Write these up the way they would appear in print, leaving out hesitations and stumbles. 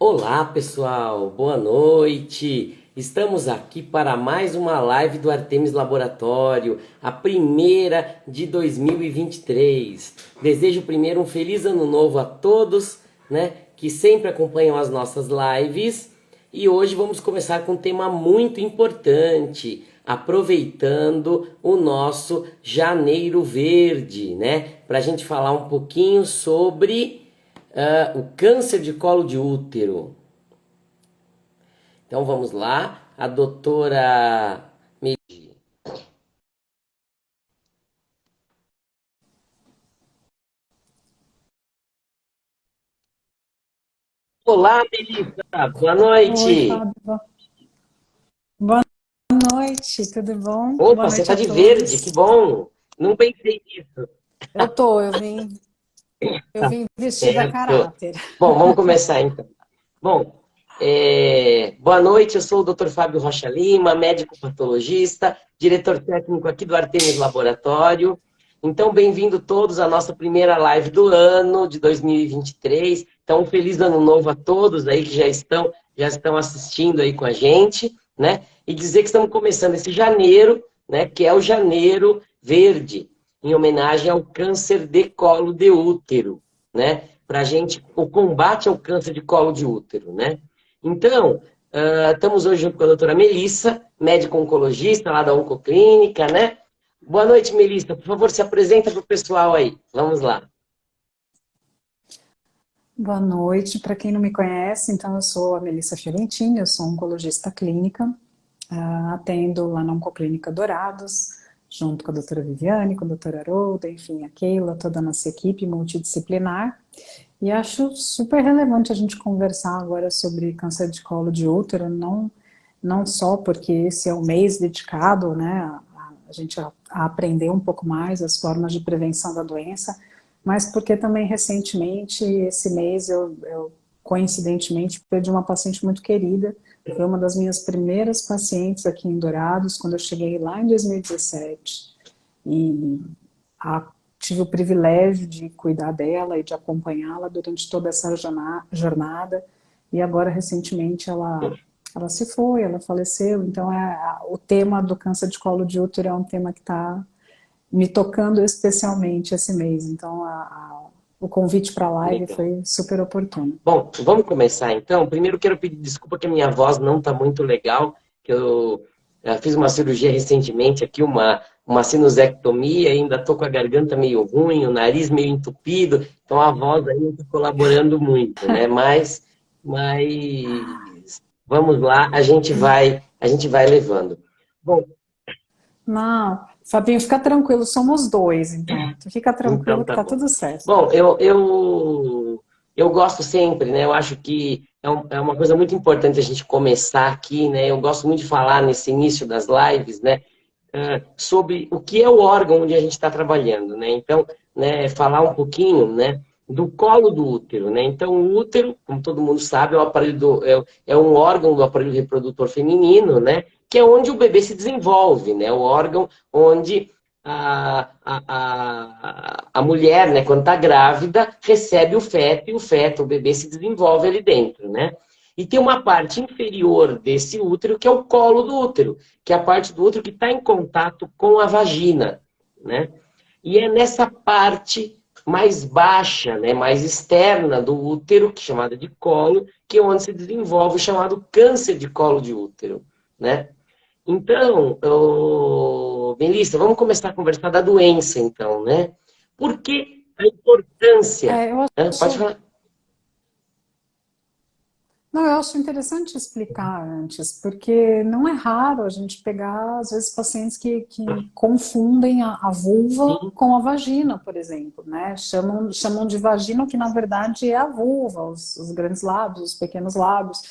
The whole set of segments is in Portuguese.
Olá, pessoal, boa noite. Estamos aqui para mais uma live do Artemis Laboratório, a primeira de 2023. Desejo primeiro um feliz ano novo a todos, né, que sempre acompanham as nossas lives. E hoje vamos começar com um tema muito importante, aproveitando o nosso Janeiro Verde, né, para a gente falar um pouquinho sobre o câncer de colo de útero. Então vamos lá, a doutora Meiji. Olá, Melissa, boa Oi, noite. Fábio. Boa noite, tudo bom? Boa Opa, você noite tá a de verde, que todos. bom. Não pensei nisso. Eu vim vestida a Certo. caráter. Bom, vamos começar então. Bom, boa noite, eu sou o Dr. Fábio Rocha Lima, médico patologista, diretor técnico aqui do Artemis Laboratório. Então, bem-vindo todos à nossa primeira live do ano de 2023. Então, um feliz ano novo a todos aí que já estão assistindo aí com a gente, né? E dizer que estamos começando esse janeiro, né, que é o Janeiro Verde, em homenagem ao câncer de colo de útero, né? Para a gente, o combate ao câncer de colo de útero, né? Então, estamos hoje junto com a doutora Melissa, médica oncologista lá da Oncoclínica, né? Boa noite, Melissa. Por favor, se apresenta para o pessoal aí. Vamos lá. Boa noite. Para quem não me conhece, então eu sou a Melissa Fiorentini, eu sou oncologista clínica, atendo lá na Oncoclínica Dourados, junto com a doutora Viviane, com a doutora Harolda, enfim, a Keila, toda a nossa equipe multidisciplinar. E acho super relevante a gente conversar agora sobre câncer de colo de útero, não só porque esse é o mês dedicado, né, a gente a aprender um pouco mais as formas de prevenção da doença, mas porque também recentemente, esse mês, eu coincidentemente perdi uma paciente muito querida, foi uma das minhas primeiras pacientes aqui em Dourados, quando eu cheguei lá em 2017, e a, tive o privilégio de cuidar dela e de acompanhá-la durante toda essa jornada, e agora recentemente ela se foi, ela faleceu, então o tema do câncer de colo de útero é um tema que está me tocando especialmente esse mês, então o convite para a live Legal. foi super oportuno. Bom, vamos começar então. Primeiro quero pedir desculpa que a minha voz não está muito legal, que eu fiz uma cirurgia recentemente aqui, uma sinusectomia, ainda estou com a garganta meio ruim, o nariz meio entupido, então a voz aí não está colaborando muito, né? Mas vamos lá, a gente vai levando. Bom, Não, Fabinho, fica tranquilo, somos dois, então. Tu fica então tranquilo que tá tá bom. tudo certo. Bom, eu gosto sempre, né? Eu acho que é uma coisa muito importante a gente começar aqui, né? Eu gosto muito de falar nesse início das lives, né? Sobre o que é o órgão onde a gente está trabalhando, né? Então, né, falar um pouquinho, né, do colo do útero, né? Então, o útero, como todo mundo sabe, é um órgão do aparelho reprodutor feminino, né? Que é onde o bebê se desenvolve, né? O órgão onde a mulher, né, quando está grávida, recebe o feto e o bebê se desenvolve ali dentro, né? E tem uma parte inferior desse útero, que é o colo do útero, que é a parte do útero que está em contato com a vagina, né? E é nessa parte mais baixa, né, mais externa do útero, que é chamada de colo, que é onde se desenvolve o chamado câncer de colo de útero, né? Então, Melissa, vamos começar a conversar da doença, então, né? Por que a importância? Eu Pode acho falar. Não, eu acho interessante explicar antes, porque não é raro a gente pegar, às vezes, pacientes que confundem a vulva Sim, com a vagina, por exemplo, né? Chamam de vagina o que, na verdade, é a vulva, os grandes lábios, os pequenos lábios,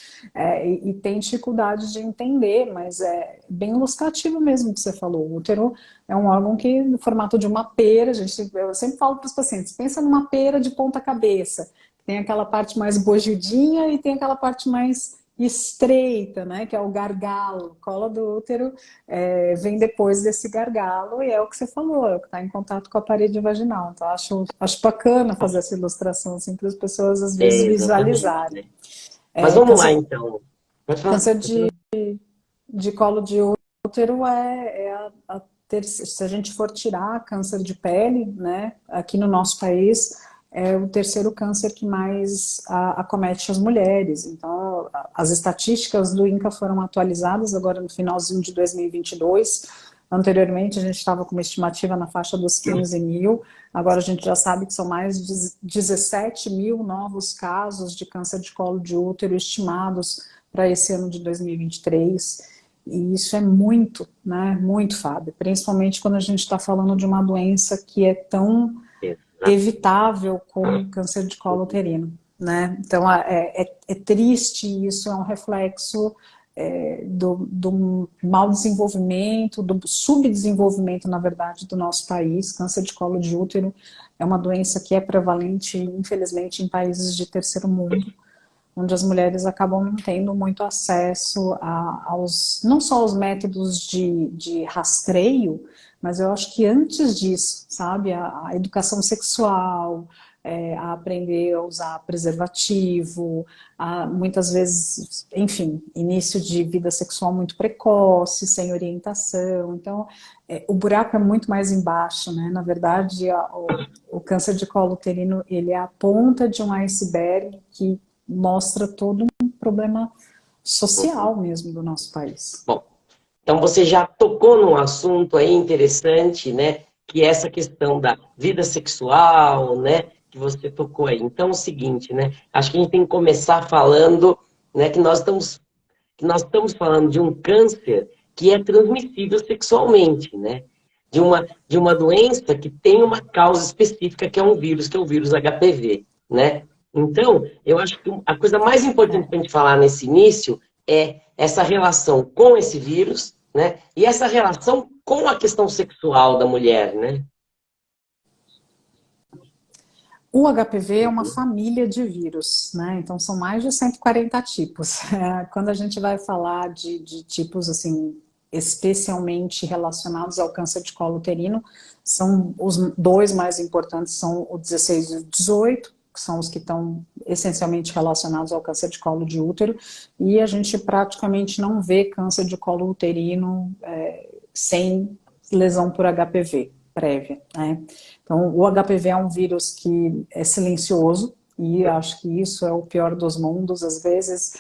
e tem dificuldade de entender, mas é bem ilustrativo mesmo o que você falou. O útero é um órgão que, no formato de uma pera, eu sempre falo para os pacientes, pensa numa pera de ponta cabeça, tem aquela parte mais bojudinha e tem aquela parte mais estreita, né, que é o gargalo. A cola do útero vem depois desse gargalo e é o que você falou, é o que está em contato com a parede vaginal. Então, acho bacana fazer essa ilustração assim, para as pessoas às vezes exatamente, visualizarem. né? Mas vamos lá, Câncer, então. Pode falar. câncer Pode falar. de colo de útero se a gente for tirar câncer de pele, né, aqui no nosso país, é o terceiro câncer que mais acomete as mulheres. Então, as estatísticas do INCA foram atualizadas agora no finalzinho de 2022. Anteriormente, a gente estava com uma estimativa na faixa dos 15 mil. Agora, a gente já sabe que são mais de 17 mil novos casos de câncer de colo de útero estimados para esse ano de 2023. E isso é muito, né? Muito, Fábio. Principalmente quando a gente está falando de uma doença que é tão evitável como câncer de colo uterino, né? Então, é triste, isso é um reflexo do mau desenvolvimento, do subdesenvolvimento, na verdade, do nosso país. Câncer de colo de útero é uma doença que é prevalente, infelizmente, em países de terceiro mundo, onde as mulheres acabam não tendo muito acesso não só aos métodos de rastreio, mas eu acho que antes disso, sabe, a educação sexual, a aprender a usar preservativo, muitas vezes, enfim, início de vida sexual muito precoce, sem orientação. Então, o buraco é muito mais embaixo, né? Na verdade, o câncer de colo uterino, ele é a ponta de um iceberg que mostra todo um problema social mesmo do nosso país. Bom, então você já tocou num assunto aí interessante, né? Que é essa questão da vida sexual, né? Que você tocou aí. Então é o seguinte, né? Acho que a gente tem que começar falando, né? Que nós estamos falando de um câncer que é transmissível sexualmente, né? De uma doença que tem uma causa específica, que é um vírus, que é o vírus HPV, né? Então, eu acho que a coisa mais importante para a gente falar nesse início é essa relação com esse vírus, né? E essa relação com a questão sexual da mulher, né? O HPV é uma família de vírus, né? Então são mais de 140 tipos. Quando a gente vai falar de tipos assim, especialmente relacionados ao câncer de colo uterino, são os dois mais importantes, são o 16 e o 18, que são os que estão essencialmente relacionados ao câncer de colo de útero, e a gente praticamente não vê câncer de colo uterino sem lesão por HPV prévia, né? Então, o HPV é um vírus que é silencioso, e acho que isso é o pior dos mundos. Às vezes,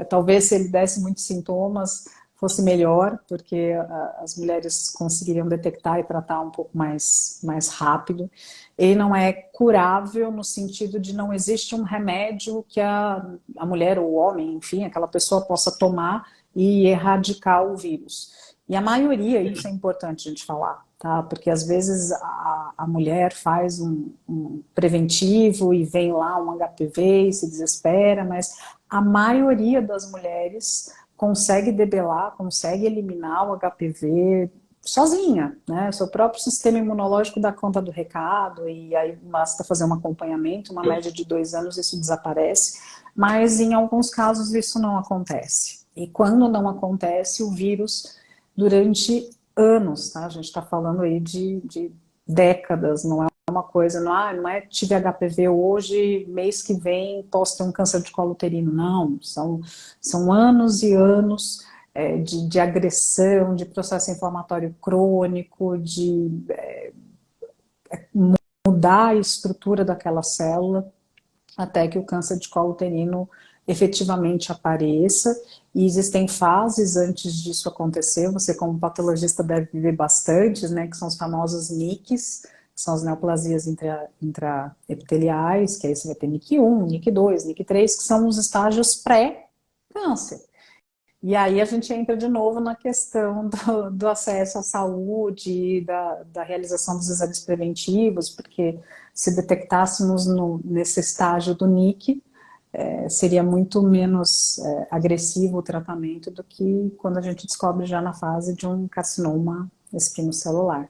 talvez se ele desse muitos sintomas, fosse melhor, porque as mulheres conseguiriam detectar e tratar um pouco mais rápido. Ele não é curável no sentido de não existe um remédio que a mulher ou o homem, enfim, aquela pessoa possa tomar e erradicar o vírus. E a maioria, isso é importante a gente falar, tá? Porque às vezes a mulher faz um preventivo e vem lá um HPV e se desespera, mas a maioria das mulheres consegue debelar, consegue eliminar o HPV sozinha, né? Seu próprio sistema imunológico dá conta do recado, e aí basta fazer um acompanhamento, uma média de 2 anos isso desaparece, mas em alguns casos isso não acontece. E quando não acontece, o vírus durante anos, tá? A gente está falando aí de décadas, não é uma coisa, não é tive HPV hoje, mês que vem posso ter um câncer de colo uterino, não, são anos e anos de agressão, de processo inflamatório crônico, de mudar a estrutura daquela célula, até que o câncer de colo uterino efetivamente apareça, e existem fases antes disso acontecer. Você, como patologista, deve viver bastante, né, que são os famosos NICs, que são as neoplasias intraepiteliais, que aí você vai ter NIC1, NIC2, NIC3, que são os estágios pré-câncer. E aí a gente entra de novo na questão do acesso à saúde, da realização dos exames preventivos, porque se detectássemos nesse estágio do NIC, seria muito menos agressivo o tratamento do que quando a gente descobre já na fase de um carcinoma espinocelular.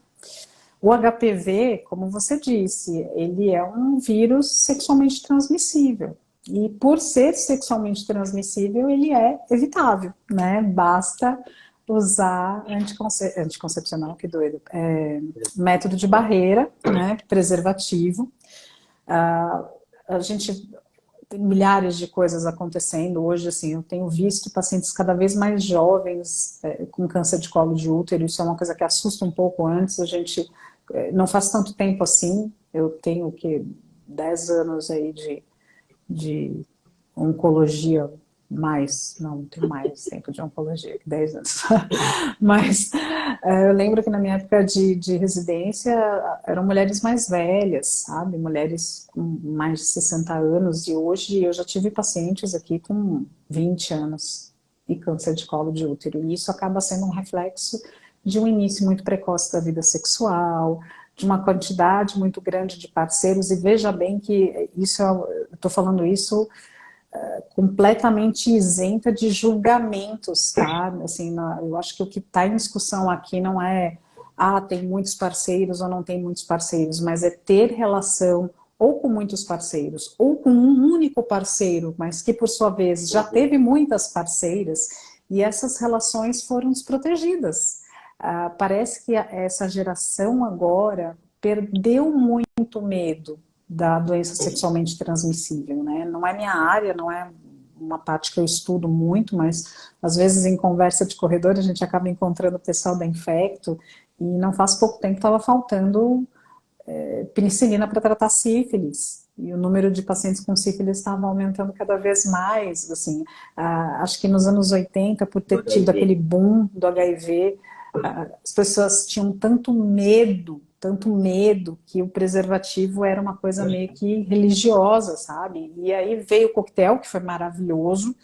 O HPV, como você disse, ele é um vírus sexualmente transmissível. E por ser sexualmente transmissível, ele é evitável, né? Basta usar anticoncepcional, que doido, método de barreira, né? Preservativo. A gente tem milhares de coisas acontecendo hoje, assim, eu tenho visto pacientes cada vez mais jovens com câncer de colo de útero, isso é uma coisa que assusta um pouco antes, a gente não faz tanto tempo assim, eu tenho o que 10 anos aí de oncologia, não tenho mais tempo de oncologia que 10 anos, mas eu lembro que na minha época de residência eram mulheres mais velhas, sabe, mulheres com mais de 60 anos, e hoje eu já tive pacientes aqui com 20 anos e câncer de colo de útero, e isso acaba sendo um reflexo de um início muito precoce da vida sexual, de uma quantidade muito grande de parceiros, e veja bem que isso, eu estou falando isso completamente isenta de julgamentos, tá? Assim, eu acho que o que está em discussão aqui não é tem muitos parceiros ou não tem muitos parceiros, mas é ter relação ou com muitos parceiros, ou com um único parceiro, mas que por sua vez já teve muitas parceiras, e essas relações foram desprotegidas. Parece que essa geração agora perdeu muito medo da doença sexualmente transmissível, né? Não é minha área, não é uma parte que eu estudo muito, mas às vezes em conversa de corredor a gente acaba encontrando o pessoal da Infecto, e não faz pouco tempo estava faltando penicilina para tratar sífilis, e o número de pacientes com sífilis estava aumentando cada vez mais, assim, acho que nos anos 80, por ter tido aquele boom do HIV, as pessoas tinham tanto medo, que o preservativo era uma coisa meio que religiosa, sabe? E aí veio o coquetel, que foi maravilhoso,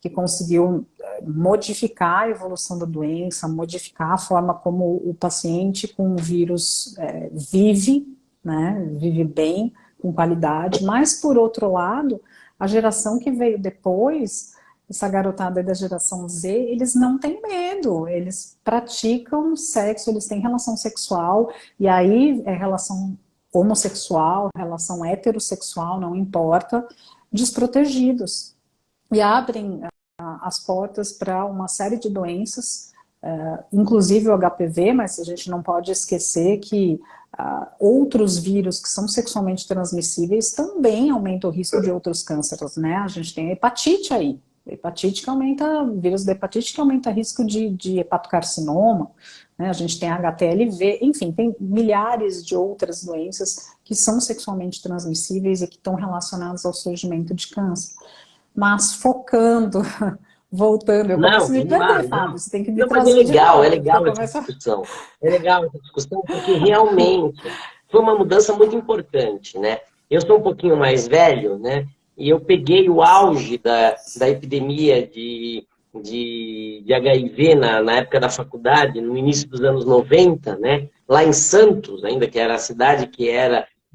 que conseguiu modificar a evolução da doença, modificar a forma como o paciente com o vírus vive, né? Vive bem, com qualidade, mas por outro lado, a geração que veio depois, essa garotada da geração Z, eles não têm medo, eles praticam sexo, eles têm relação sexual, e aí é relação homossexual, relação heterossexual, não importa, desprotegidos. E abrem as portas para uma série de doenças, inclusive o HPV, mas a gente não pode esquecer que outros vírus que são sexualmente transmissíveis também aumentam o risco de outros cânceres, né? A gente tem a hepatite aí, hepatite que aumenta, vírus da hepatite que aumenta o risco de hepatocarcinoma, né? A gente tem HTLV, enfim, tem milhares de outras doenças que são sexualmente transmissíveis e que estão relacionadas ao surgimento de câncer. Mas focando, voltando, eu começo a Não, me vamos lá, perder, Fábio, não. você tem que me Não, mas é trazer de legal, é volta, porque eu legal essa começo a... discussão. É legal essa discussão porque realmente foi uma mudança muito importante, né? Eu sou um pouquinho mais velho, né? E eu peguei o auge da epidemia de HIV na época da faculdade, no início dos anos 90, né? Lá em Santos, ainda que era a cidade que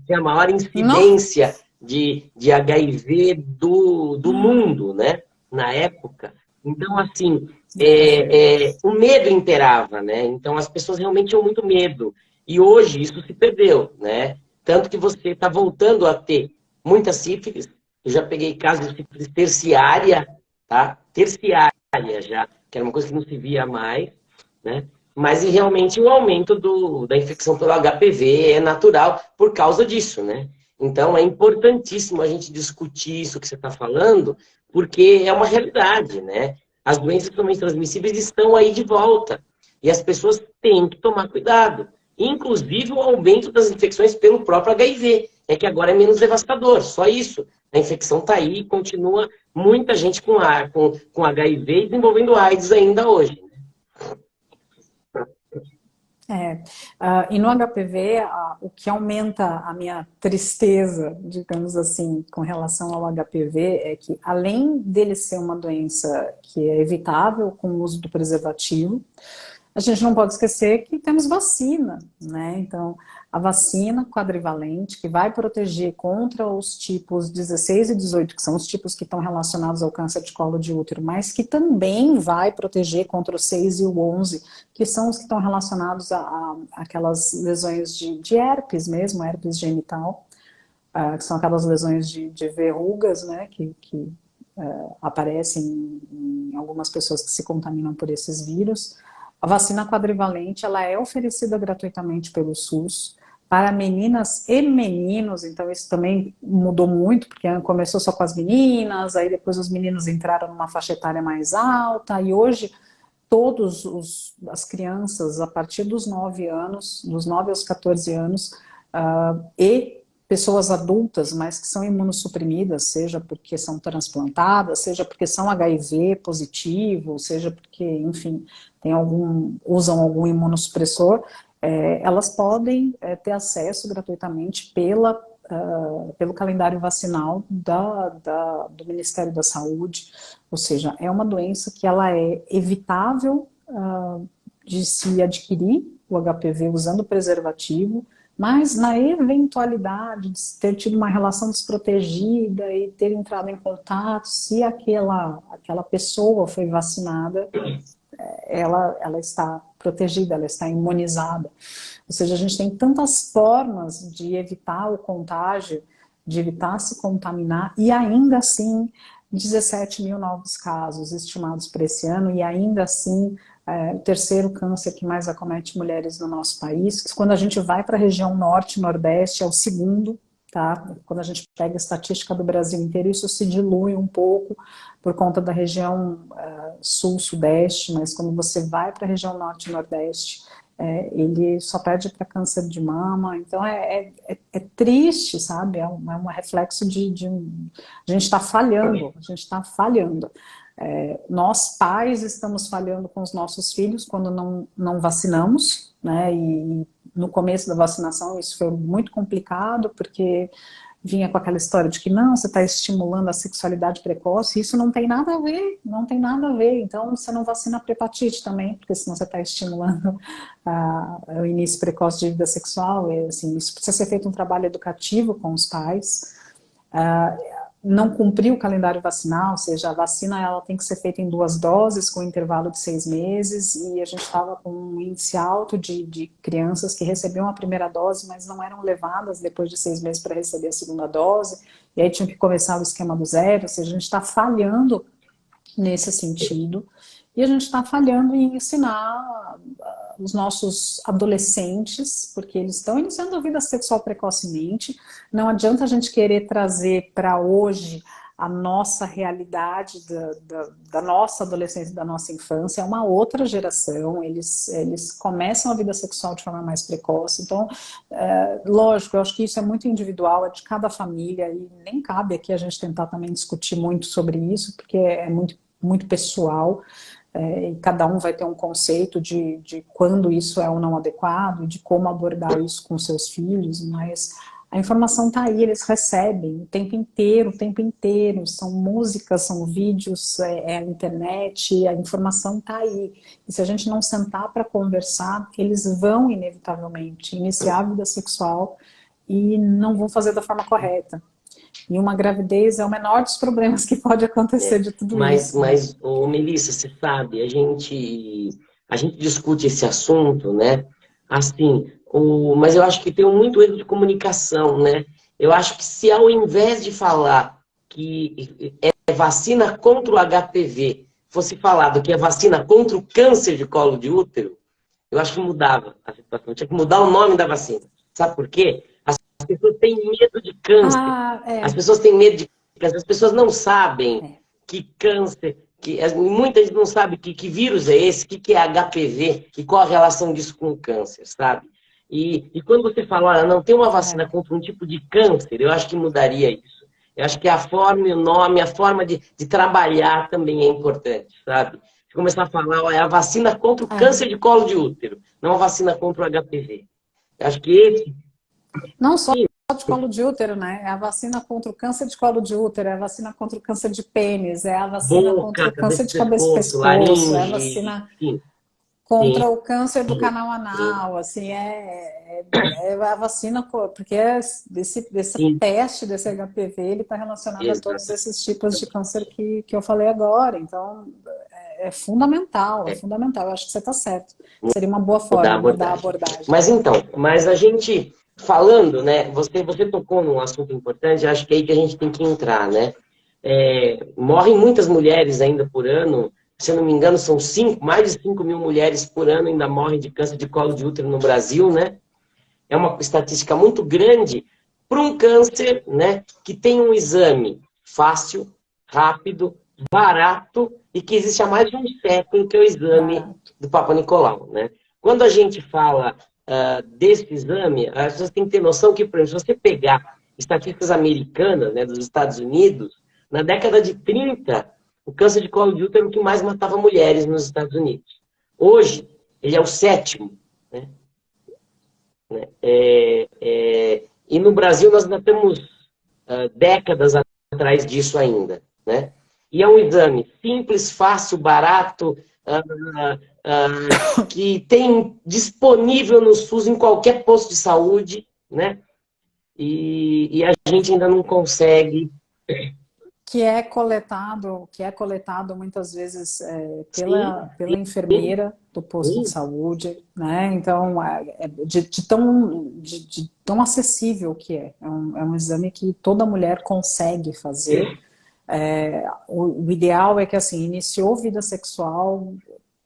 tinha a maior Não? incidência de HIV do mundo, né? Na época. Então, assim, Deve ser. o medo imperava, né? Então, as pessoas realmente tinham muito medo. E hoje isso se perdeu, né? Tanto que você está voltando a ter muita sífilis. Eu já peguei casos de sífilis terciária, tá? Terciária já, que era uma coisa que não se via mais, né? Mas e realmente o aumento da infecção pelo HPV é natural por causa disso, né? Então é importantíssimo a gente discutir isso que você está falando, porque é uma realidade, né? As doenças sexualmente transmissíveis estão aí de volta. E as pessoas têm que tomar cuidado. Inclusive o aumento das infecções pelo próprio HIV. É que agora é menos devastador, só isso. A infecção está aí e continua muita gente com HIV e desenvolvendo AIDS ainda hoje. E no HPV, o que aumenta a minha tristeza, digamos assim, com relação ao HPV, é que além dele ser uma doença que é evitável com o uso do preservativo, a gente não pode esquecer que temos vacina, né? Então, a vacina quadrivalente, que vai proteger contra os tipos 16 e 18, que são os tipos que estão relacionados ao câncer de colo de útero, mas que também vai proteger contra o 6 e o 11, que são os que estão relacionados a aquelas lesões de herpes mesmo, herpes genital, que são aquelas lesões de verrugas, né, que aparecem em algumas pessoas que se contaminam por esses vírus. A vacina quadrivalente, ela é oferecida gratuitamente pelo SUS, para meninas e meninos, então isso também mudou muito, porque começou só com as meninas, aí depois os meninos entraram numa faixa etária mais alta, e hoje as crianças, a partir dos 9 anos, dos 9 aos 14 anos, e pessoas adultas, mas que são imunossuprimidas, seja porque são transplantadas, seja porque são HIV positivo, seja porque, enfim, usam algum imunossupressor, elas podem ter acesso gratuitamente pelo calendário vacinal do Ministério da Saúde, ou seja, é uma doença que ela é evitável de se adquirir, o HPV, usando preservativo, mas na eventualidade de ter tido uma relação desprotegida e ter entrado em contato, se aquela pessoa foi vacinada, ela está protegida, ela está imunizada. Ou seja, a gente tem tantas formas de evitar o contágio, de evitar se contaminar, e ainda assim, 17 mil novos casos estimados para esse ano, e ainda assim, o terceiro câncer que mais acomete mulheres no nosso país. Quando a gente vai para a região norte e nordeste, é o segundo, tá? Quando a gente pega a estatística do Brasil inteiro, isso se dilui um pouco por conta da região sul-sudeste, mas quando você vai para a região norte e nordeste, ele só perde para câncer de mama. Então é triste, sabe? É um reflexo a gente está falhando, a gente está falhando. Nós pais estamos falhando com os nossos filhos quando não vacinamos, né? E no começo da vacinação isso foi muito complicado, porque vinha com aquela história de que não, você está estimulando a sexualidade precoce, isso não tem nada a ver, não tem nada a ver. Então você não vacina para hepatite também, porque senão você está estimulando o início precoce de vida sexual. Assim, isso precisa ser feito um trabalho educativo com os pais. Não cumprir o calendário vacinal, ou seja, a vacina ela tem que ser feita em 2 doses, com intervalo de 6 meses, e a gente estava com um índice alto de crianças que recebiam a primeira dose, mas não eram levadas depois de 6 meses para receber a segunda dose, e aí tinham que começar o esquema do zero. Ou seja, a gente está falhando nesse sentido, e a gente está falhando em ensinar os nossos adolescentes, porque eles estão iniciando a vida sexual precocemente. Não adianta a gente querer trazer para hoje a nossa realidade da nossa adolescência, da nossa infância. É uma outra geração, eles começam a vida sexual de forma mais precoce. Então, lógico, eu acho que isso é muito individual, é de cada família, e nem cabe aqui a gente tentar também discutir muito sobre isso, porque é muito pessoal. E cada um vai ter um conceito de quando isso é ou não adequado, de como abordar isso com seus filhos, mas a informação está aí, eles recebem o tempo inteiro, são músicas, são vídeos, a internet, a informação está aí. E se a gente não sentar para conversar, eles vão inevitavelmente iniciar a vida sexual e não vão fazer da forma correta. E uma gravidez é o menor dos problemas que pode acontecer de tudo isso. Mas Melissa, você sabe, a gente discute esse assunto, né? Assim, mas eu acho que tem muito erro de comunicação, né? Eu acho que se ao invés de falar que é vacina contra o HPV, fosse falado que é vacina contra o câncer de colo de útero, eu acho que mudava a situação. Tinha que mudar o nome da vacina. Sabe por quê? As pessoas têm medo de câncer. As pessoas têm medo de câncer. As pessoas não sabem que câncer, muita gente não sabe que vírus é esse, que é HPV e qual a relação disso com o câncer, sabe? E quando você fala, olha, não tem uma vacina contra um tipo de câncer, eu acho que mudaria isso. Eu acho que a forma e o nome, a forma de trabalhar também é importante, sabe? Começar a falar, olha, é a vacina contra o câncer de colo de útero, não a vacina contra o HPV. Eu acho que esse... Não só de colo de útero, né? É a vacina contra o câncer de colo de útero, é a vacina contra o câncer de pênis, é a vacina contra o câncer de cabeça e pescoço, laringe, é a vacina contra o câncer do canal anal, assim, é a vacina, porque esse teste desse HPV, ele está relacionado a todos esses tipos de câncer que eu falei agora. Então, é fundamental, é fundamental. Eu acho que você está certo. Seria uma boa forma mudar a abordagem. Mas a gente, falando, né, você tocou num assunto importante, acho que é aí que a gente tem que entrar, né? Morrem muitas mulheres ainda por ano. Se eu não me engano, são mais de 5 mil mulheres por ano ainda morrem de câncer de colo de útero no Brasil, né? é uma estatística muito grande para um câncer, né, que tem um exame fácil, rápido, barato e que existe há mais de um século, que é o exame Barato. do Papa Nicolau, né? Quando a gente fala desse exame, as pessoas têm que ter noção que, por exemplo, se você pegar estatísticas americanas, né, dos Estados Unidos, na década de 30, o câncer de colo de útero é o que mais matava mulheres nos Estados Unidos. Hoje, ele é o sétimo, né? E no Brasil nós ainda temos décadas atrás disso ainda, né? E é um exame simples, fácil, barato, que tem disponível no SUS em qualquer posto de saúde, né? E a gente ainda não consegue. Que é coletado muitas vezes Sim, pela enfermeira do posto de sim, saúde, né? Então, de tão acessível que é. É um exame que toda mulher consegue fazer. O ideal é que, assim, iniciou vida sexual,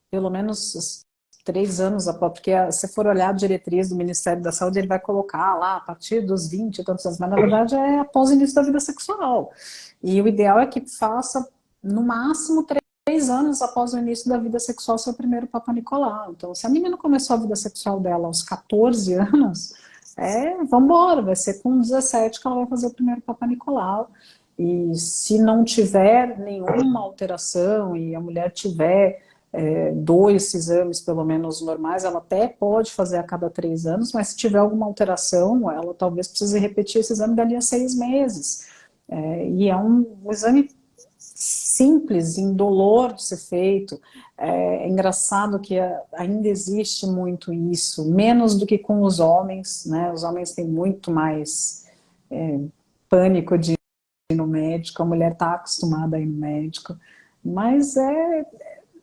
pelo menos 3 anos após, porque se for olhar a diretriz do Ministério da Saúde, ele vai colocar lá a partir dos 20 e tantos anos, mas na verdade é após o início da vida sexual. E o ideal é que faça, no máximo, 3 anos após o início da vida sexual, seu primeiro Papa Nicolau. Então, se a menina começou a vida sexual dela aos 14 anos, vambora, vai ser com 17 que ela vai fazer o primeiro Papa Nicolau. E se não tiver nenhuma alteração e a mulher tiver 2 exames, pelo menos, normais, ela até pode fazer a cada 3 anos, mas se tiver alguma alteração, ela talvez precise repetir esse exame dali a 6 meses. E é um exame simples, indolor de ser feito. É engraçado que ainda existe muito isso, menos do que com os homens, né? Os homens têm muito mais pânico de ir no médico, a mulher está acostumada a ir no médico, mas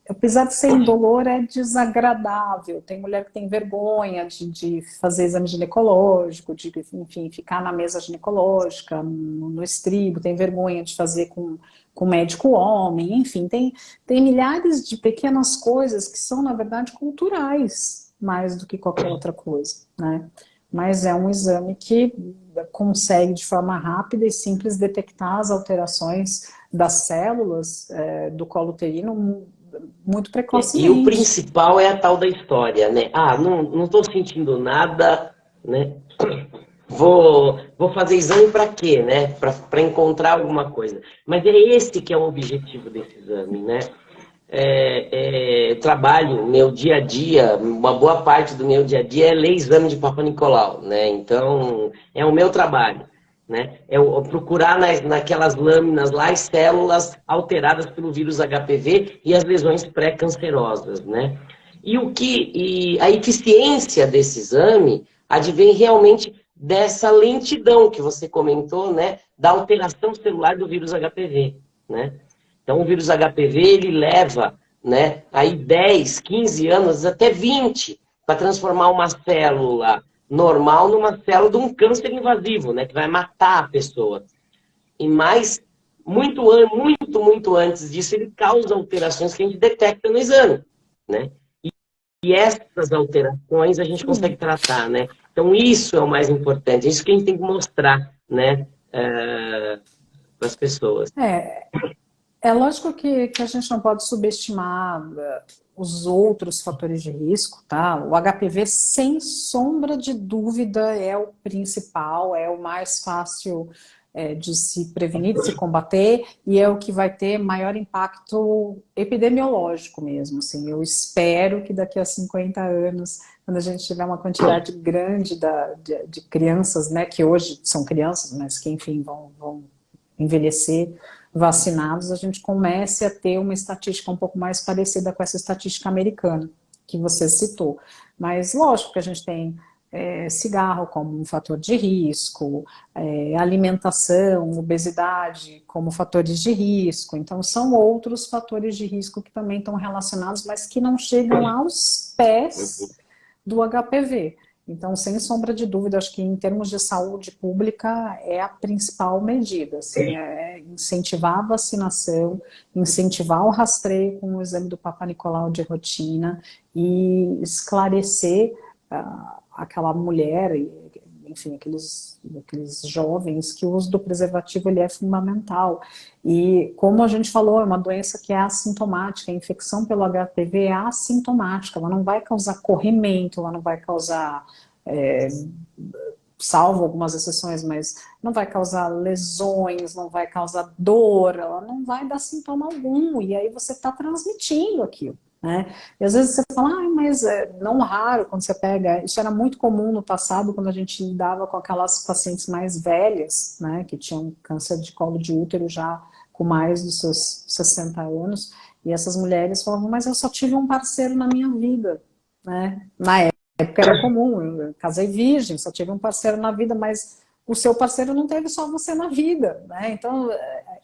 apesar de ser indolor, é desagradável. Tem mulher que tem vergonha de fazer exame ginecológico, de, enfim, ficar na mesa ginecológica, no estribo, tem vergonha de fazer com médico homem, enfim, tem milhares de pequenas coisas que são, na verdade, culturais, mais do que qualquer outra coisa, né? Mas é um exame que consegue, de forma rápida e simples, detectar as alterações das células do colo uterino muito e o precocemente. principal é a tal da história, né? Não estou sentindo nada, né? Vou fazer exame para quê, né? Para encontrar alguma coisa. Mas é esse que é o objetivo desse exame, né? Trabalho, meu dia a dia, uma boa parte do meu dia a dia é ler exame de Papa Nicolau, né? Então, é o meu trabalho, né? Procurar naquelas lâminas lá as células alteradas pelo vírus HPV e as lesões pré-cancerosas, né? E a eficiência desse exame advém realmente dessa lentidão que você comentou, né? Da alteração celular do vírus HPV, né? Então, o vírus HPV, ele leva, né, aí 10, 15 anos, até 20, para transformar uma célula normal numa célula de um câncer invasivo, né, que vai matar a pessoa. E mais, muito antes disso, ele causa alterações que a gente detecta no exame, né? E essas alterações a gente consegue Sim. tratar, né? Então, isso é o mais importante, é isso que a gente tem que mostrar, né, para as pessoas. É lógico que a gente não pode subestimar os outros fatores de risco, tá? O HPV, sem sombra de dúvida, é o principal, é o mais fácil de se prevenir, de se combater, e é o que vai ter maior impacto epidemiológico mesmo. Assim. Eu espero que daqui a 50 anos, quando a gente tiver uma quantidade grande de crianças, né, que hoje são crianças, mas que, enfim, vão envelhecer vacinados, a gente comece a ter uma estatística um pouco mais parecida com essa estatística americana que você citou. Mas lógico que a gente tem cigarro como um fator de risco, alimentação, obesidade como fatores de risco. Então são outros fatores de risco que também estão relacionados, mas que não chegam aos pés do HPV. Então, sem sombra de dúvida, acho que em termos de saúde pública é a principal medida, assim, incentivar a vacinação, incentivar o rastreio com o exame do Papa Nicolau de rotina e esclarecer aquela mulher, enfim, aqueles jovens, que o uso do preservativo ele é fundamental. E como a gente falou, é uma doença que é assintomática, a infecção pelo HPV é assintomática, ela não vai causar corrimento, ela não vai causar, salvo algumas exceções, mas não vai causar lesões, não vai causar dor, ela não vai dar sintoma algum, e aí você está transmitindo aquilo. Né? E às vezes você fala, mas não raro quando você pega, isso era muito comum no passado quando a gente lidava com aquelas pacientes mais velhas, né, que tinham câncer de colo de útero já com mais dos seus 60 anos, e essas mulheres falavam, mas eu só tive um parceiro na minha vida, né? Na época era comum, eu casei virgem, só tive um parceiro na vida, mas o seu parceiro não teve só você na vida, né? Então,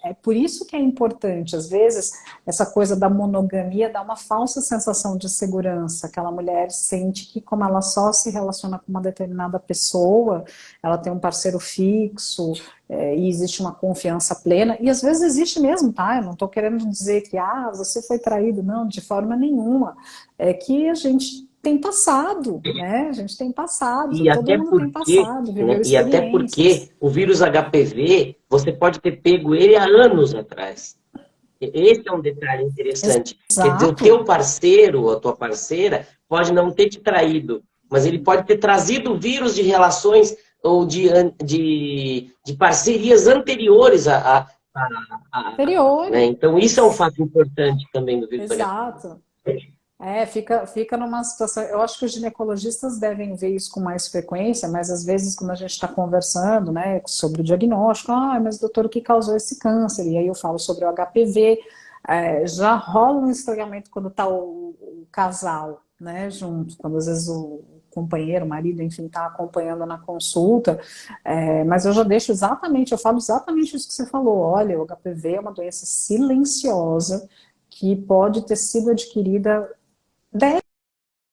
é por isso que é importante. Às vezes, essa coisa da monogamia dá uma falsa sensação de segurança. Aquela mulher sente que, como ela só se relaciona com uma determinada pessoa, ela tem um parceiro fixo, e existe uma confiança plena. E às vezes existe mesmo, tá? Eu não estou querendo dizer que, você foi traído. Não, de forma nenhuma. É que a gente tem passado, né? A gente tem passado, E todo até mundo tem porque, passado, viveu né, e até experiências. porque o vírus HPV, você pode ter pego ele há anos atrás. Esse é um detalhe interessante. Quer dizer, o teu Exato. parceiro ou a tua parceira pode não ter te traído, mas ele pode ter trazido vírus de relações ou de parcerias anteriores né? Anteriores. Então, isso é um fato importante também do vírus HPV. Exato. Fica numa situação. Eu acho que os ginecologistas devem ver isso com mais frequência, mas às vezes, quando a gente está conversando, né, sobre o diagnóstico, mas doutor, o que causou esse câncer? E aí eu falo sobre o HPV, já rola um estranhamento quando está o casal, né, junto, quando às vezes o companheiro, o marido, enfim, está acompanhando na consulta, mas eu já deixo eu falo exatamente isso que você falou. Olha, o HPV é uma doença silenciosa que pode ter sido adquirida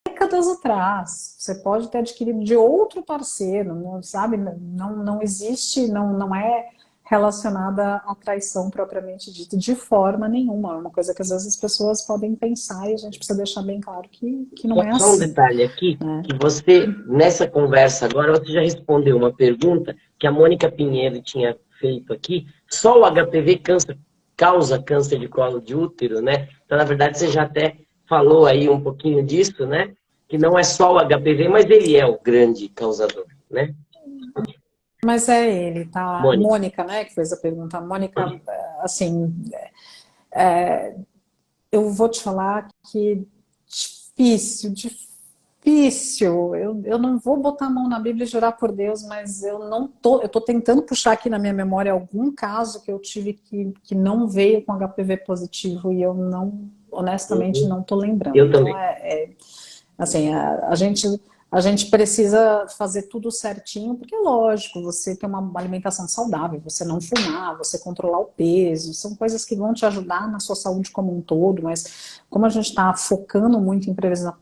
décadas atrás. Você pode ter adquirido de outro parceiro, não, sabe? Não existe, não é relacionada à traição propriamente dita de forma nenhuma. É uma coisa que às vezes as pessoas podem pensar e a gente precisa deixar bem claro que não é Só um assim, detalhe aqui, né? que você, nessa conversa agora, você já respondeu uma pergunta que a Mônica Pinheiro tinha feito aqui. Só o HPV causa câncer de colo de útero, né? Então, na verdade, você já até falou aí um pouquinho disso, né? Que não é só o HPV, mas ele é o grande causador, né? Mas é ele, tá? Mônica. Mônica, né, que fez a pergunta. A Mônica, assim, eu vou te falar que difícil. Eu não vou botar a mão na Bíblia e jurar por Deus, mas eu tô tentando puxar aqui na minha memória algum caso que eu tive que não veio com HPV positivo e eu não, honestamente, Uhum. não tô lembrando. Eu Então, também. assim, a gente precisa fazer tudo certinho, porque é lógico, você ter uma alimentação saudável, você não fumar, você controlar o peso, são coisas que vão te ajudar na sua saúde como um todo, mas como a gente está focando muito em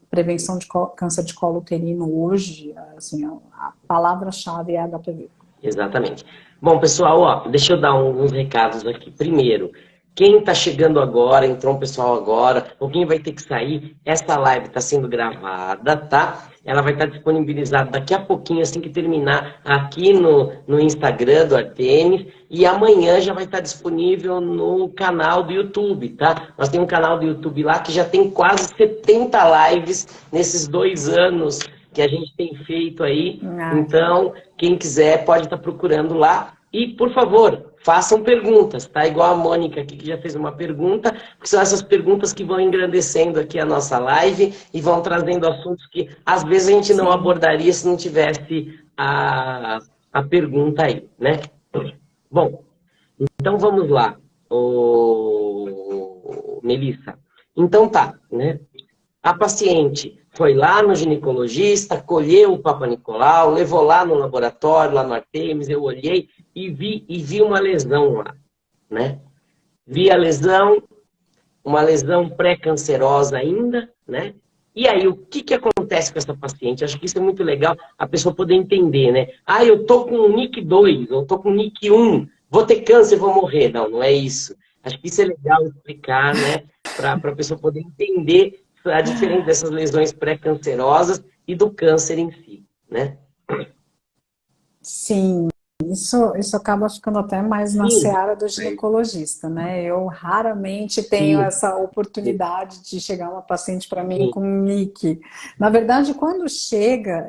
prevenção de câncer de colo uterino hoje, assim, a palavra-chave é HPV. Exatamente. Bom, pessoal, ó, deixa eu dar uns recados aqui. Primeiro, quem está chegando agora, entrou um pessoal agora, ou quem vai ter que sair, essa live está sendo gravada, tá? Ela vai estar disponibilizada daqui a pouquinho, assim que terminar, aqui no Instagram do Artemis, e amanhã já vai estar disponível no canal do YouTube, tá? Nós temos um canal do YouTube lá que já tem quase 70 lives nesses 2 anos que a gente tem feito aí. Então, quem quiser pode estar procurando lá. E, por favor, façam perguntas, tá? Igual a Mônica aqui, que já fez uma pergunta, porque são essas perguntas que vão engrandecendo aqui a nossa live e vão trazendo assuntos que, às vezes, a gente não Sim. abordaria se não tivesse a pergunta aí, né? Bom, então vamos lá, Melissa. Então tá, né? A paciente foi lá no ginecologista, colheu o Papa Nicolau, levou lá no laboratório, lá no Artemis, eu olhei e vi uma lesão lá, né? Vi a lesão, uma lesão pré-cancerosa ainda, né? E aí, o que acontece com essa paciente? Acho que isso é muito legal, a pessoa poder entender, né? Eu tô com NIC 2, eu tô com NIC 1, vou ter câncer, vou morrer. Não, não é isso. Acho que isso é legal explicar, né? Para a pessoa poder entender a diferença dessas lesões pré-cancerosas e do câncer em si, né? Sim, isso acaba ficando até mais na Sim, seara do ginecologista, né? Eu raramente tenho sim, essa oportunidade de chegar uma paciente para mim com NIC. Na verdade, quando chega,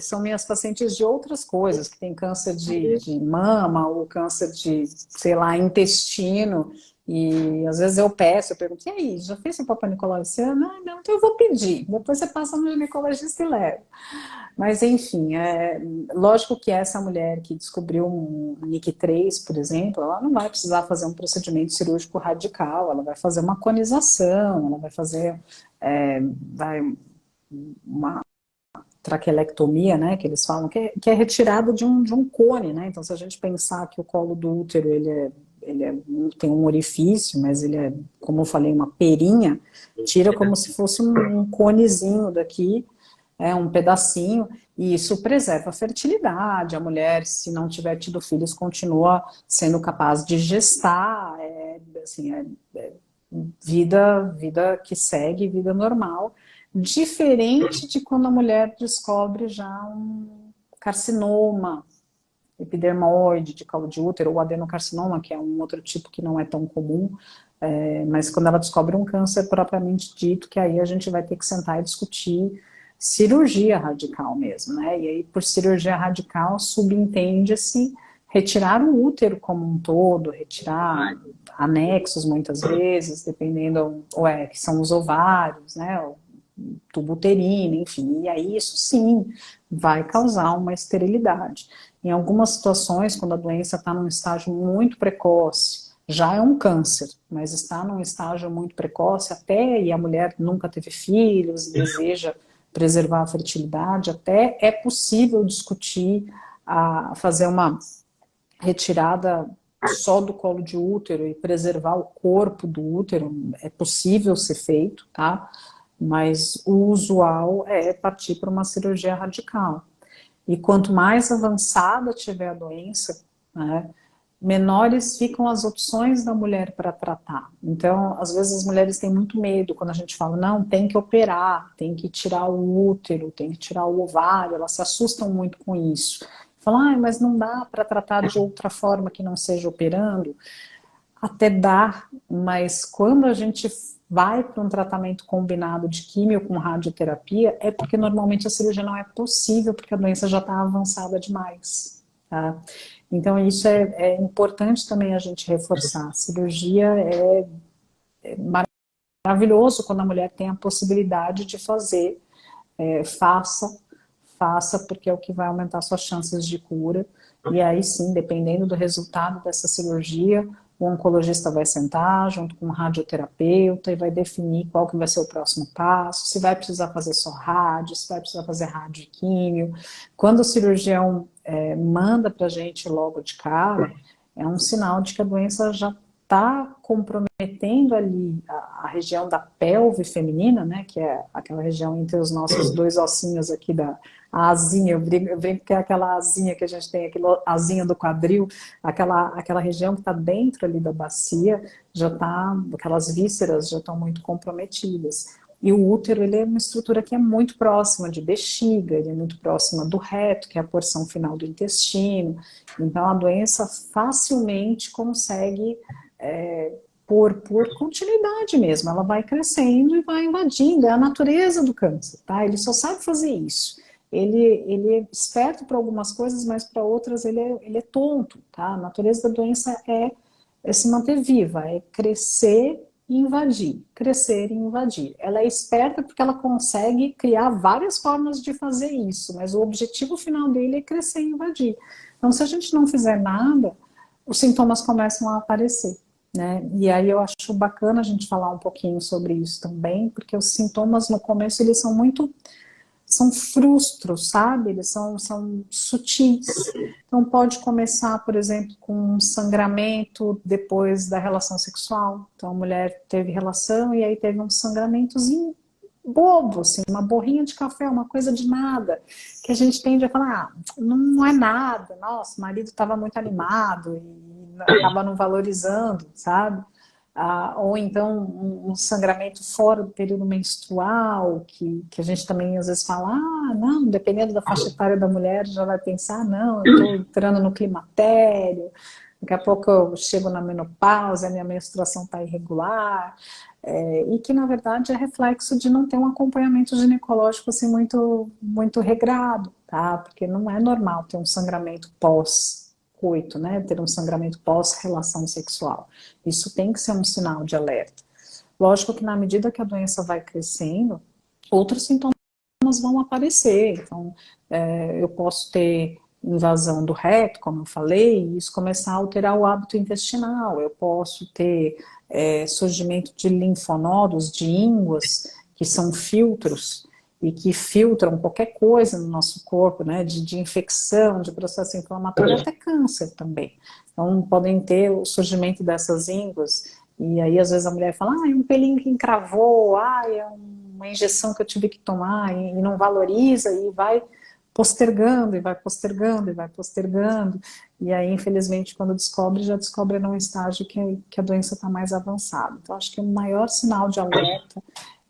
são minhas pacientes de outras coisas, que têm câncer de mama ou câncer de, sei lá, intestino. E às vezes eu peço, eu pergunto, e aí, já fez seu Papa Nicolau esse ano? Ah, não, então eu vou pedir. Depois você passa no ginecologista e leva. Mas, enfim, lógico que essa mulher que descobriu um NIC3, por exemplo, ela não vai precisar fazer um procedimento cirúrgico radical, ela vai fazer uma conização, ela vai fazer uma traquelectomia, né, que eles falam, que é retirada de um cone, né? Então, se a gente pensar que o colo do útero, tem um orifício, mas ele é, como eu falei, uma perinha, tira como se fosse um conezinho daqui, um pedacinho, e isso preserva a fertilidade. A mulher, se não tiver tido filhos, continua sendo capaz de gestar, assim, vida que segue, vida normal, diferente de quando a mulher descobre já um carcinoma epidermoide de colo de útero, ou adenocarcinoma, que é um outro tipo que não é tão comum, mas quando ela descobre um câncer propriamente dito, que aí a gente vai ter que sentar e discutir cirurgia radical mesmo, né? E aí, por cirurgia radical, subentende-se retirar o útero como um todo, retirar anexos muitas vezes, dependendo, que são os ovários, né? O tubo uterino, enfim. E aí, isso sim vai causar uma esterilidade. Em algumas situações, quando a doença está num estágio muito precoce, já é um câncer, mas está num estágio muito precoce, até, e a mulher nunca teve filhos, deseja preservar a fertilidade, até é possível discutir fazer uma retirada só do colo de útero e preservar o corpo do útero, é possível ser feito, tá? Mas o usual é partir para uma cirurgia radical. E quanto mais avançada tiver a doença, né, menores ficam as opções da mulher para tratar. Então, às vezes as mulheres têm muito medo quando a gente fala, não, tem que operar, tem que tirar o útero, tem que tirar o ovário, elas se assustam muito com isso. Falam, mas não dá para tratar de outra forma que não seja operando? Até dá, mas quando a gente vai para um tratamento combinado de químio com radioterapia, é porque normalmente a cirurgia não é possível, porque a doença já está avançada demais. Tá? Então, isso é importante também a gente reforçar. A cirurgia é maravilhoso quando a mulher tem a possibilidade de fazer. Faça, porque é o que vai aumentar suas chances de cura. E aí sim, dependendo do resultado dessa cirurgia, o oncologista vai sentar junto com o radioterapeuta e vai definir qual que vai ser o próximo passo, se vai precisar fazer só rádio, se vai precisar fazer rádio e químio. Quando o cirurgião manda para a gente logo de cara, é um sinal de que a doença já está comprometendo ali a região da pelve feminina, né, que é aquela região entre os nossos dois ossinhos aqui a asinha, eu brinco que é aquela asinha que a gente tem, aquela asinha do quadril, aquela região que está dentro ali da bacia, já está, aquelas vísceras já estão muito comprometidas. E o útero, ele é uma estrutura que é muito próxima de bexiga, ele é muito próxima do reto, que é a porção final do intestino. Então, a doença facilmente consegue, por continuidade mesmo, ela vai crescendo e vai invadindo, é a natureza do câncer, tá? Ele só sabe fazer isso. Ele é esperto para algumas coisas, mas para outras ele é tonto, tá? A natureza da doença é se manter viva, é crescer e invadir, crescer e invadir. Ela é esperta porque ela consegue criar várias formas de fazer isso, mas o objetivo final dele é crescer e invadir. Então, se a gente não fizer nada, os sintomas começam a aparecer, né? E aí eu acho bacana a gente falar um pouquinho sobre isso também, porque os sintomas no começo eles são frustros, sabe? Eles são sutis. Então, pode começar, por exemplo, com um sangramento depois da relação sexual. Então, a mulher teve relação e aí teve um sangramentozinho bobo, assim, uma borrinha de café, uma coisa de nada, que a gente tende a falar, não é nada, nossa, o marido estava muito animado e acaba não valorizando, sabe? Ou então um sangramento fora do período menstrual, que a gente também às vezes fala, não, dependendo da faixa etária da mulher, já vai pensar, não, eu estou entrando no climatério, daqui a pouco eu chego na menopausa, a minha menstruação está irregular, e que na verdade é reflexo de não ter um acompanhamento ginecológico assim muito regrado, tá? Porque não é normal ter um sangramento pós-coito, né? Ter um sangramento pós-relação sexual. Isso tem que ser um sinal de alerta. Lógico que na medida que a doença vai crescendo, outros sintomas vão aparecer. Então, eu posso ter invasão do reto, como eu falei, e isso começar a alterar o hábito intestinal. Eu posso ter surgimento de linfonodos, de ínguas, que são filtros, e que filtram qualquer coisa no nosso corpo, né, de infecção, de processo inflamatório, até câncer também. Então, podem ter o surgimento dessas ínguas, e aí às vezes a mulher fala, é um pelinho que encravou, é uma injeção que eu tive que tomar, e não valoriza, e vai postergando, e vai postergando, e vai postergando, e aí infelizmente quando descobre, já descobre num estágio que a doença está mais avançada. Então acho que o maior sinal de alerta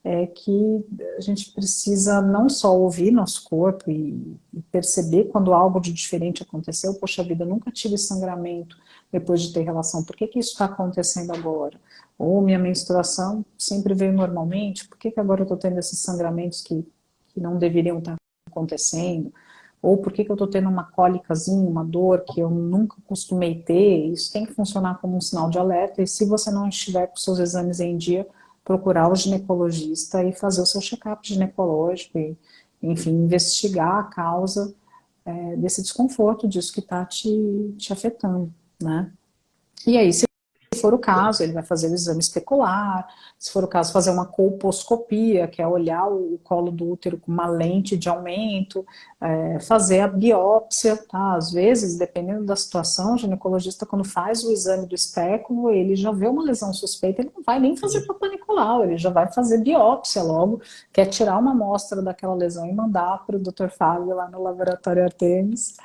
é que a gente precisa não só ouvir nosso corpo e perceber quando algo de diferente aconteceu. Poxa vida, eu nunca tive sangramento depois de ter relação, por que isso está acontecendo agora? Ou minha menstruação sempre veio normalmente, por que agora eu estou tendo esses sangramentos que não deveriam estar acontecendo? Ou por que eu estou tendo uma cólicazinha, uma dor que eu nunca costumei ter? Isso tem que funcionar como um sinal de alerta, e se você não estiver com seus exames em dia, procurar o ginecologista e fazer o seu check-up ginecológico e, enfim, investigar a causa desse desconforto, disso que está te afetando, né? E aí, se for o caso, ele vai fazer o exame especular, se for o caso, fazer uma colposcopia, que é olhar o colo do útero com uma lente de aumento, fazer a biópsia, tá? Às vezes, dependendo da situação, o ginecologista, quando faz o exame do espéculo, ele já vê uma lesão suspeita, ele não vai nem fazer Papa Nicolau, ele já vai fazer biópsia logo, que é tirar uma amostra daquela lesão e mandar para o Dr. Fábio lá no laboratório Artemis,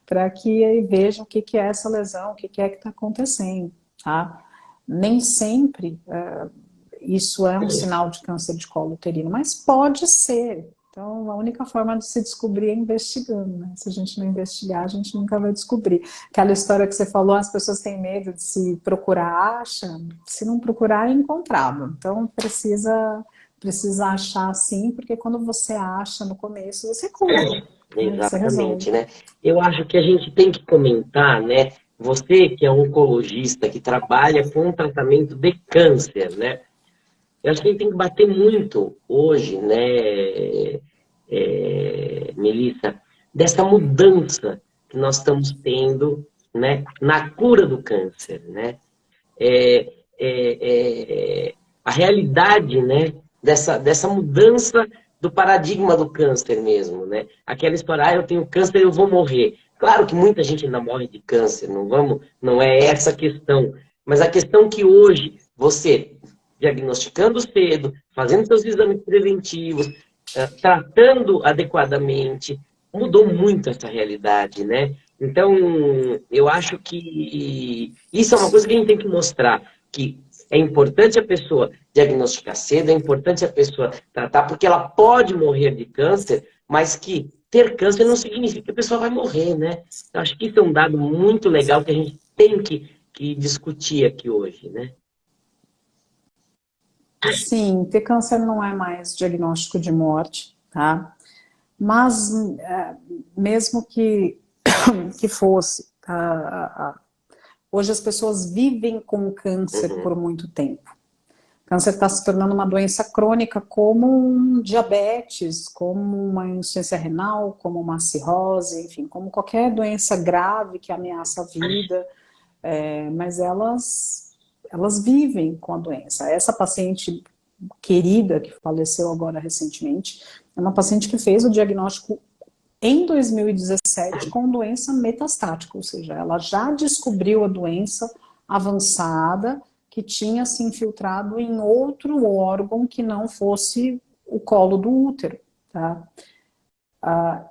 para que ele veja o que é essa lesão, o que é que está acontecendo, tá? Nem sempre isso é um sinal de câncer de colo uterino, mas pode ser. Então, a única forma de se descobrir é investigando, né? Se a gente não investigar, a gente nunca vai descobrir. Aquela história que você falou, as pessoas têm medo de se procurar, acha. Se não procurar, é encontrável. Então, precisa achar sim, porque quando você acha no começo, você cura. Você Exatamente, resolve. né? Eu acho que a gente tem que comentar, né? Você que é oncologista, que trabalha com tratamento de câncer, né? Eu acho que a gente tem que bater muito hoje, né, Melissa, dessa mudança que nós estamos tendo, né, na cura do câncer, né? É, a realidade, né, dessa mudança do paradigma do câncer mesmo, né? Aquela história, eu tenho câncer, eu vou morrer. Claro que muita gente ainda morre de câncer, não é essa a questão. Mas a questão que hoje você, diagnosticando cedo, fazendo seus exames preventivos, tratando adequadamente, mudou muito essa realidade, né? Então, eu acho que isso é uma coisa que a gente tem que mostrar, que é importante a pessoa diagnosticar cedo, é importante a pessoa tratar, porque ela pode morrer de câncer, mas que ter câncer não significa que a pessoa vai morrer, né? Eu acho que isso é um dado muito legal que a gente tem que discutir aqui hoje, né? Sim, ter câncer não é mais diagnóstico de morte, tá? Mas mesmo que fosse, hoje as pessoas vivem com câncer Uhum. por muito tempo. O câncer está se tornando uma doença crônica como um diabetes, como uma insuficiência renal, como uma cirrose, enfim, como qualquer doença grave que ameaça a vida, mas elas vivem com a doença. Essa paciente querida, que faleceu agora recentemente, é uma paciente que fez o diagnóstico em 2017 com doença metastática, ou seja, ela já descobriu a doença avançada que tinha se infiltrado em outro órgão que não fosse o colo do útero, tá?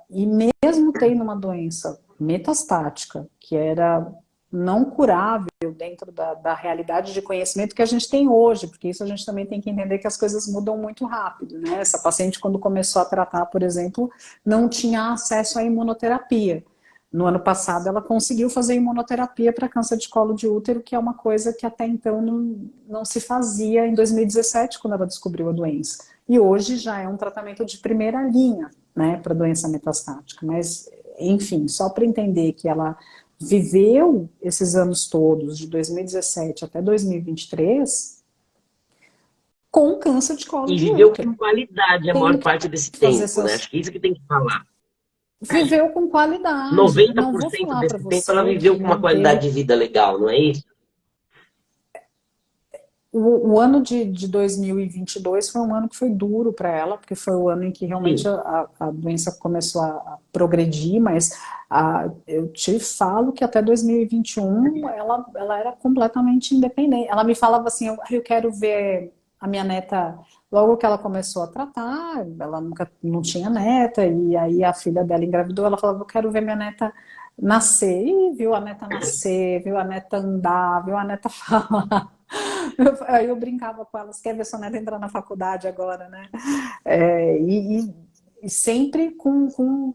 E mesmo tendo uma doença metastática, que era não curável dentro da realidade de conhecimento que a gente tem hoje, porque isso a gente também tem que entender que as coisas mudam muito rápido, né? Essa paciente, quando começou a tratar, por exemplo, não tinha acesso à imunoterapia. No ano passado, ela conseguiu fazer imunoterapia para câncer de colo de útero, que é uma coisa que até então não se fazia em 2017, quando ela descobriu a doença. E hoje já é um tratamento de primeira linha, né, para doença metastática. Mas, enfim, só para entender que ela viveu esses anos todos, de 2017 até 2023, com câncer de colo E de viveu com útero. qualidade a Tendo maior que parte desse fazer tempo, né? seus... Acho que isso que tem que falar. Viveu com qualidade. noventa Não por vou cento falar para desse tempo ela você viveu que com uma não qualidade teve... de vida legal, não é isso? O ano de 2022 foi um ano que foi duro para ela, porque foi o ano em que realmente Sim. a doença começou a progredir, mas eu te falo que até 2021 ela era completamente independente. Ela me falava assim, eu quero ver a minha neta, logo que ela começou a tratar, ela nunca não tinha neta, e aí a filha dela engravidou, ela falava, eu quero ver minha neta nascer. E viu a neta nascer, viu a neta andar, viu a neta falar. Aí eu brincava com elas, quer ver sua neta entrar na faculdade agora, né? E sempre com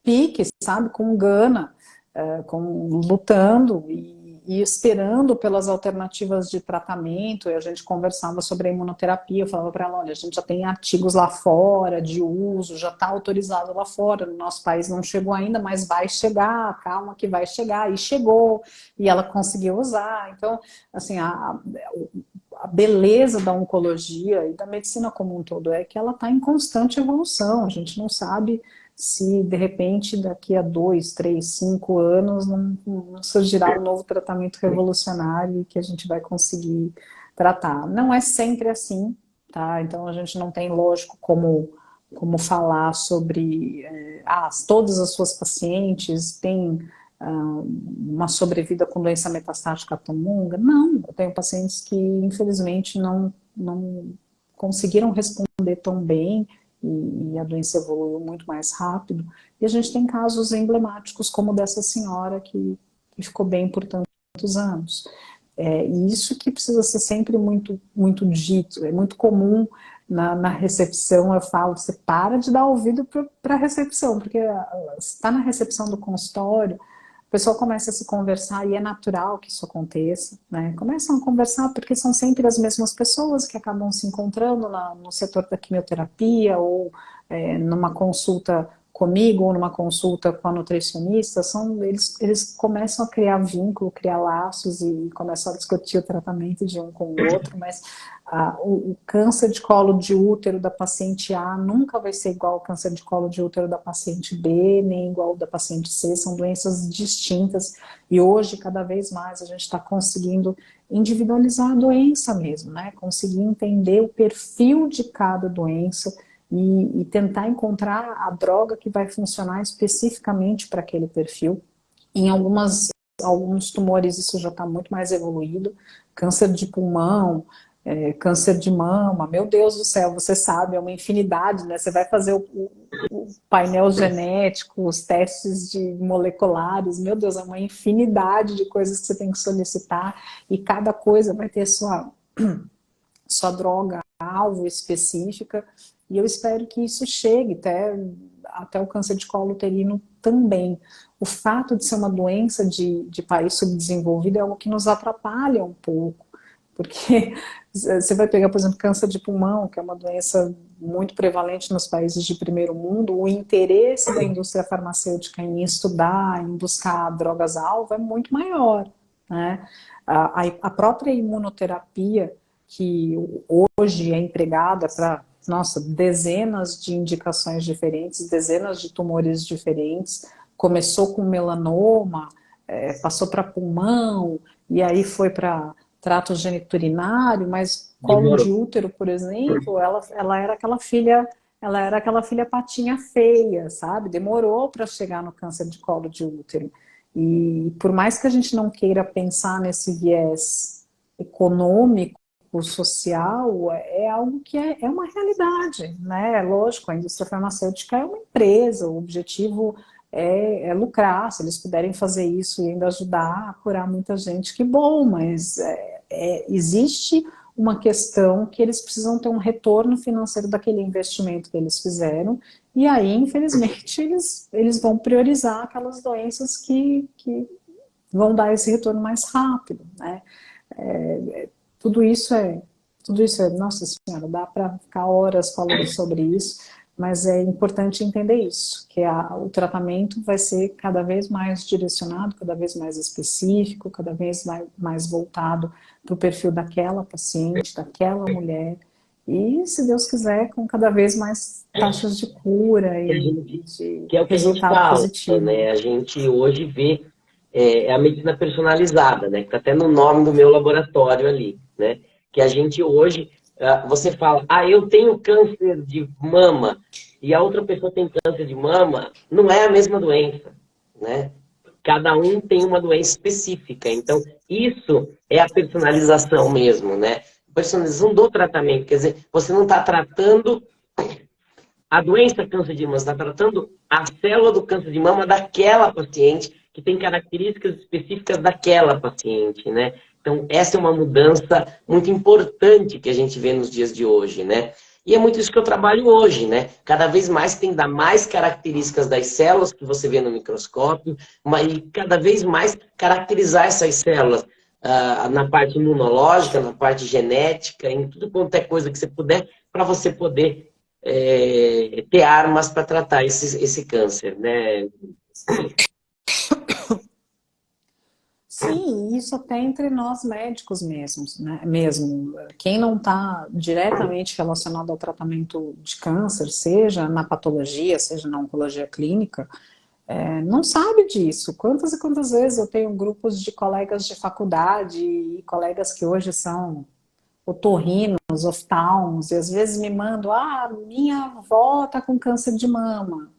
pique, sabe? Com gana, lutando e esperando pelas alternativas de tratamento. E a gente conversava sobre a imunoterapia. Eu falava para ela: olha, a gente já tem artigos lá fora de uso, já está autorizado lá fora. No nosso país não chegou ainda, mas vai chegar. Calma, que vai chegar. E chegou, e ela conseguiu usar. Então, assim, a beleza da oncologia e da medicina como um todo é que ela está em constante evolução. A gente não sabe se de repente daqui a 2, 3, 5 anos não surgirá um novo tratamento revolucionário que a gente vai conseguir tratar. Não é sempre assim, tá? Então a gente não tem, lógico, como falar sobre todas as suas pacientes têm uma sobrevida com doença metastática tão longa. Não, eu tenho pacientes que infelizmente não conseguiram responder tão bem e a doença evoluiu muito mais rápido. E a gente tem casos emblemáticos como o dessa senhora que ficou bem por tantos anos. E isso que precisa ser sempre muito, muito dito. É muito comum na recepção, eu falo, você para de dar ouvido para a recepção, porque você está na recepção do consultório, o pessoal começa a se conversar e é natural que isso aconteça, né? Começam a conversar porque são sempre as mesmas pessoas que acabam se encontrando no setor da quimioterapia ou numa consulta comigo ou numa consulta com a nutricionista, eles começam a criar vínculo, criar laços e começam a discutir o tratamento de um com o outro, mas o câncer de colo de útero da paciente A nunca vai ser igual ao câncer de colo de útero da paciente B, nem igual ao da paciente C, são doenças distintas e hoje, cada vez mais, a gente está conseguindo individualizar a doença mesmo, né? Conseguir entender o perfil de cada doença e tentar encontrar a droga que vai funcionar especificamente para aquele perfil. Em alguns tumores isso já está muito mais evoluído, câncer de pulmão, câncer de mama, meu Deus do céu, você sabe, é uma infinidade, né? Você vai fazer o painel genético, os testes de moleculares, meu Deus, é uma infinidade de coisas que você tem que solicitar e cada coisa vai ter sua droga alvo específica, e eu espero que isso chegue até o câncer de colo uterino também. O fato de ser uma doença de país subdesenvolvido é algo que nos atrapalha um pouco, porque você vai pegar, por exemplo, câncer de pulmão, que é uma doença muito prevalente nos países de primeiro mundo, o interesse da indústria farmacêutica em estudar, em buscar drogas-alvo é muito maior, né? A própria imunoterapia, que hoje é empregada para, nossa, dezenas de indicações diferentes, dezenas de tumores diferentes, começou com melanoma, passou para pulmão, e aí foi para trato geniturinário, mas colo Demorou. de útero, por exemplo, ela era aquela filha patinha feia, sabe? Demorou para chegar no câncer de colo de útero. E por mais que a gente não queira pensar nesse viés econômico, social, é algo que é uma realidade, né? Lógico, a indústria farmacêutica é uma empresa, o objetivo é lucrar. Se eles puderem fazer isso e ainda ajudar a curar muita gente, que bom, mas existe uma questão que eles precisam ter um retorno financeiro daquele investimento que eles fizeram, e aí, infelizmente, eles vão priorizar aquelas doenças que vão dar esse retorno mais rápido, né? Tudo isso nossa senhora, dá para ficar horas falando sobre isso, mas é importante entender isso, que o tratamento vai ser cada vez mais direcionado, cada vez mais específico, cada vez mais voltado para o perfil daquela paciente, daquela mulher, e, se Deus quiser, com cada vez mais taxas de cura e de Que é o que a gente resultado fala, positivo. né? A gente hoje vê a medicina personalizada, né? Que está até no nome do meu laboratório ali, né? Que a gente hoje, você fala, eu tenho câncer de mama, e a outra pessoa tem câncer de mama, não é a mesma doença, né? Cada um tem uma doença específica. Então, isso é a personalização mesmo, né? Personalização do tratamento. Quer dizer, você não está tratando a doença câncer de mama, está tratando a célula do câncer de mama daquela paciente que tem características específicas daquela paciente, né? Então, essa é uma mudança muito importante que a gente vê nos dias de hoje, né? E é muito isso que eu trabalho hoje, né? Cada vez mais tem que dar mais características das células que você vê no microscópio, mas cada vez mais caracterizar essas células na parte imunológica, na parte genética, em tudo quanto é coisa que você puder, para você poder ter armas para tratar esse câncer, né? Sim, isso até entre nós médicos mesmos, né? Mesmo. Quem não está diretamente relacionado ao tratamento de câncer, seja na patologia, seja na oncologia clínica, não sabe disso. Quantas e quantas vezes eu tenho grupos de colegas de faculdade e colegas que hoje são otorrinos, oftalmos, e às vezes me mandam, minha avó está com câncer de mama.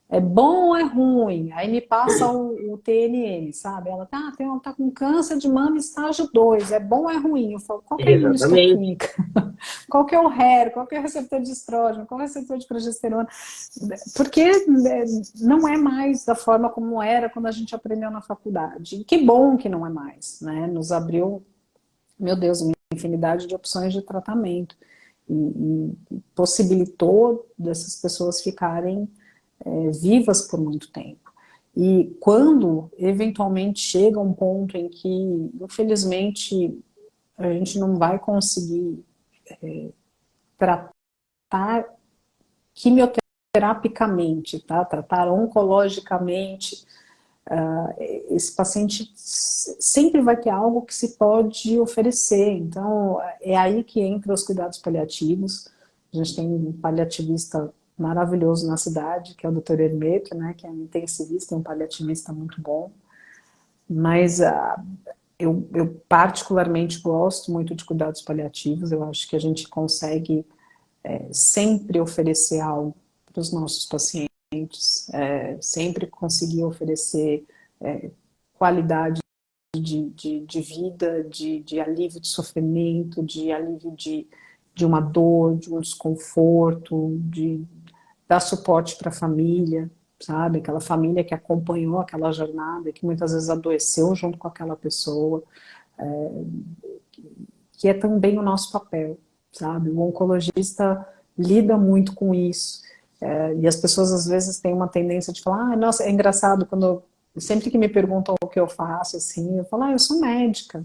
É bom ou é ruim? Aí me passa o TNM, sabe? Ela tá com câncer de mama estágio 2. É bom ou é ruim? Eu falo, qual que é a Exatamente. imunistoquímica? Qual que é o HER? Qual que é o receptor de estrógeno? Qual é o receptor de progesterona? Porque não é mais da forma como era quando a gente aprendeu na faculdade. E que bom que não é mais, né? Nos abriu, meu Deus, uma infinidade de opções de tratamento. E possibilitou dessas pessoas ficarem vivas por muito tempo. E quando eventualmente chega um ponto em que, infelizmente, a gente não vai conseguir tratar quimioterapicamente, tá? Tratar oncologicamente, esse paciente sempre vai ter algo que se pode oferecer. Então, é aí que entra os cuidados paliativos. A gente tem um paliativista maravilhoso na cidade, que é o Dr. Hermeto, né, que é um intensivista e um paliativista muito bom. Mas eu particularmente gosto muito de cuidados paliativos. Eu acho que a gente consegue sempre oferecer algo para os nossos pacientes, sempre conseguir oferecer qualidade de vida, de alívio de sofrimento, de alívio de uma dor, de um desconforto, de dar suporte para a família, sabe? Aquela família que acompanhou aquela jornada, que muitas vezes adoeceu junto com aquela pessoa, que é também o nosso papel, sabe? O oncologista lida muito com isso. E as pessoas às vezes têm uma tendência de falar, nossa, é engraçado quando sempre que me perguntam o que eu faço, assim, eu falo, eu sou médica.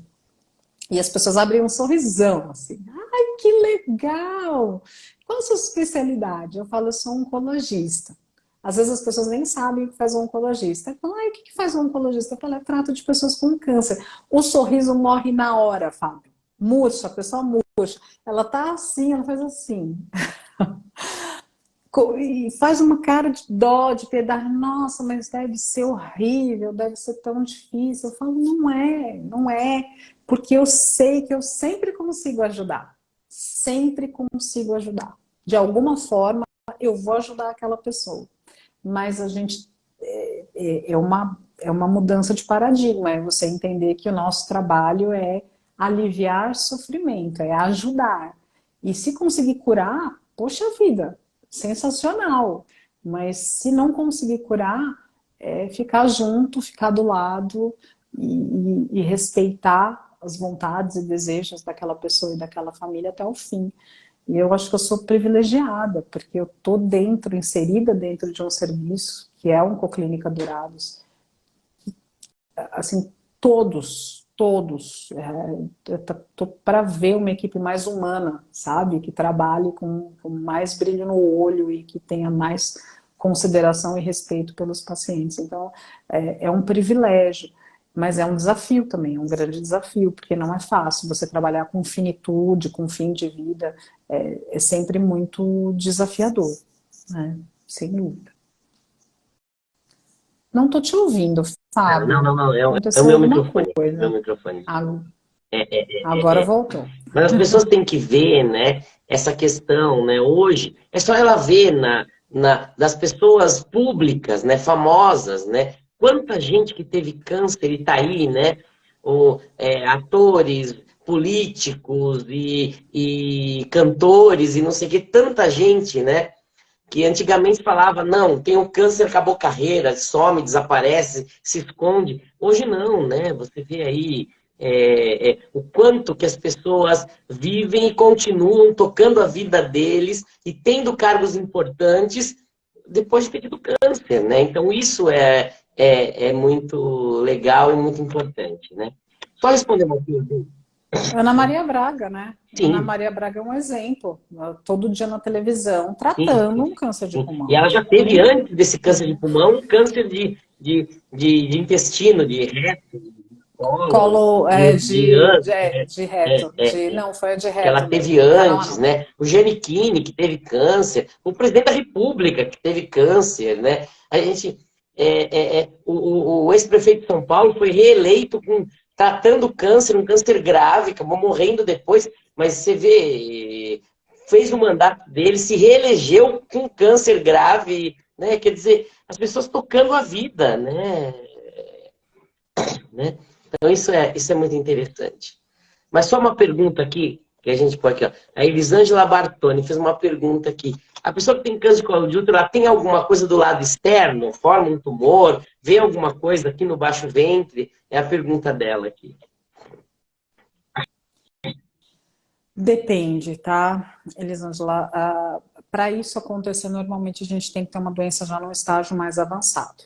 E as pessoas abrem um sorrisão, assim, ai, que legal! Qual a sua especialidade? Eu falo, eu sou oncologista. Às vezes as pessoas nem sabem o que faz um oncologista. Eu falo, o que faz um oncologista? Eu falo, trato de pessoas com câncer. O sorriso morre na hora, Fábio. Murcha, a pessoa murcha. Ela tá assim, ela faz assim. E faz uma cara de dó, de piedade. Nossa, mas deve ser horrível, deve ser tão difícil. Eu falo, não é, não é. Porque eu sei que eu sempre consigo ajudar. Sempre consigo ajudar. De alguma forma, eu vou ajudar aquela pessoa. Mas a gente é uma mudança de paradigma, é você entender que o nosso trabalho é aliviar sofrimento, é ajudar. E se conseguir curar, poxa vida, sensacional. Mas se não conseguir curar, é ficar junto, ficar do lado e respeitar as vontades e desejos daquela pessoa e daquela família até o fim. E eu acho que eu sou privilegiada, porque eu estou dentro, inserida dentro de um serviço que é um Oncoclínica Dourados. Assim, todos, tô para ver uma equipe mais humana, sabe? Que trabalhe com mais brilho no olho e que tenha mais consideração e respeito pelos pacientes. Então, é um privilégio, mas é um desafio também, é um grande desafio, porque não é fácil você trabalhar com finitude, com fim de vida, é sempre muito desafiador, né? Sem dúvida. Não estou te ouvindo, Não, Fábio. não, não, é o Aconteceu meu alguma microfone. Meu coisa. microfone. Ah, É, é, agora voltou. Mas as pessoas têm que ver, né, essa questão, né, hoje, é só ela ver das pessoas públicas, né, famosas, né, quanta gente que teve câncer e está aí, né, atores, políticos e cantores e não sei o que, tanta gente, né, que antigamente falava, não, tem um câncer, acabou a carreira, some, desaparece, se esconde. Hoje não, né? Você vê aí o quanto que as pessoas vivem e continuam tocando a vida deles e tendo cargos importantes depois de ter tido câncer, né? Então isso é muito legal e muito importante, né? Só responder uma pergunta. Ana Maria Braga, né? Ana Sim, Maria Braga é um exemplo. Todo dia na televisão, sim, tratando um câncer de sim. E pulmão. ela já teve, antes desse câncer de pulmão, um câncer de intestino, de reto, de colo, Colo de ânus, de reto. Não, foi a de que ela reto teve mesmo. Canal antes, anal. né? O Giannichini, que teve câncer, o presidente da República, que teve câncer, né? A gente, o ex-prefeito de São Paulo foi reeleito tratando câncer, um câncer grave, acabou morrendo depois, mas você vê, fez o mandato dele, se reelegeu com câncer grave, né? Quer dizer, as pessoas tocando a vida, né? Então isso é muito interessante. Mas só uma pergunta aqui, que a gente pode aqui, ó. A Elisângela Bartoni fez uma pergunta aqui. A pessoa que tem câncer de colo de útero, ela tem alguma coisa do lado externo? Forma um tumor? Vê alguma coisa aqui no baixo ventre? É a pergunta dela aqui. Depende, tá, Elisângela? Para isso acontecer, normalmente a gente tem que ter uma doença já num estágio mais avançado.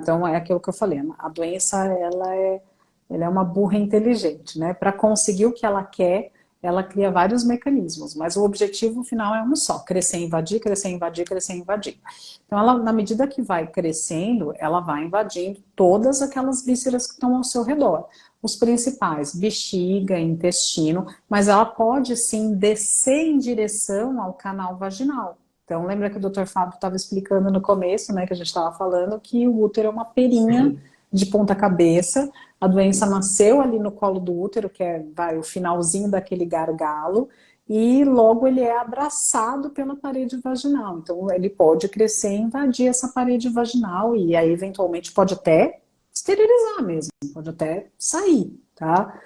Então, é aquilo que eu falei, a doença, ela é uma burra inteligente, né? Para conseguir o que ela quer, ela cria vários mecanismos, mas o objetivo final é um só: crescer, invadir, crescer, invadir, crescer, invadir. Então, ela, na medida que vai crescendo, ela vai invadindo todas aquelas vísceras que estão ao seu redor. Os principais, bexiga, intestino, mas ela pode sim descer em direção ao canal vaginal. Então, lembra que o Dr. Fábio estava explicando no começo, né, que a gente estava falando, que o útero é uma perinha de ponta cabeça, a doença nasceu ali no colo do útero, que é o finalzinho daquele gargalo, e logo ele é abraçado pela parede vaginal. Então, ele pode crescer e invadir essa parede vaginal, e aí, eventualmente, pode até esterilizar mesmo, pode até sair, tá?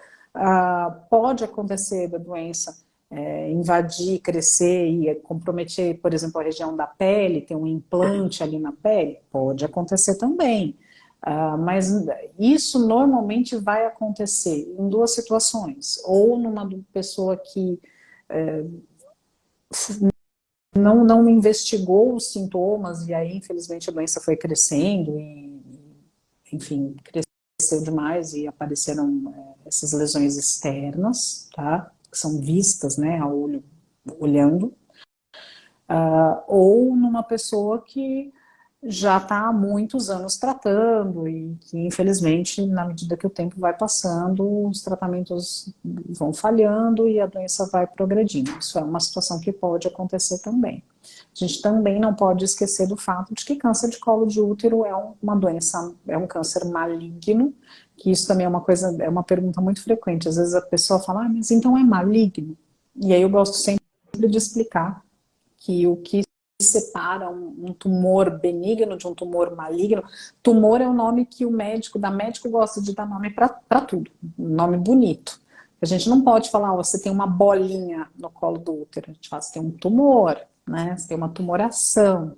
Pode acontecer da doença invadir, crescer e comprometer, por exemplo, a região da pele, ter um implante ali na pele, pode acontecer também. Mas isso normalmente vai acontecer em duas situações, ou numa pessoa que não investigou os sintomas e aí, infelizmente, a doença foi crescendo e, enfim, cresceu demais e apareceram essas lesões externas, tá? Que são vistas, né, a olho, olhando, ou numa pessoa que já está há muitos anos tratando e que, infelizmente, na medida que o tempo vai passando, os tratamentos vão falhando e a doença vai progredindo. Isso é uma situação que pode acontecer também. A gente também não pode esquecer do fato de que câncer de colo de útero é uma doença, é um câncer maligno, que isso também é uma coisa, é uma pergunta muito frequente. Às vezes a pessoa fala, mas então é maligno? E aí eu gosto sempre de explicar que o que separa um tumor benigno de um tumor maligno. Tumor é o nome que o médico gosta de dar nome para tudo, um nome bonito. A gente não pode falar, você tem uma bolinha no colo do útero, a gente fala, você tem um tumor, né? Você tem uma tumoração.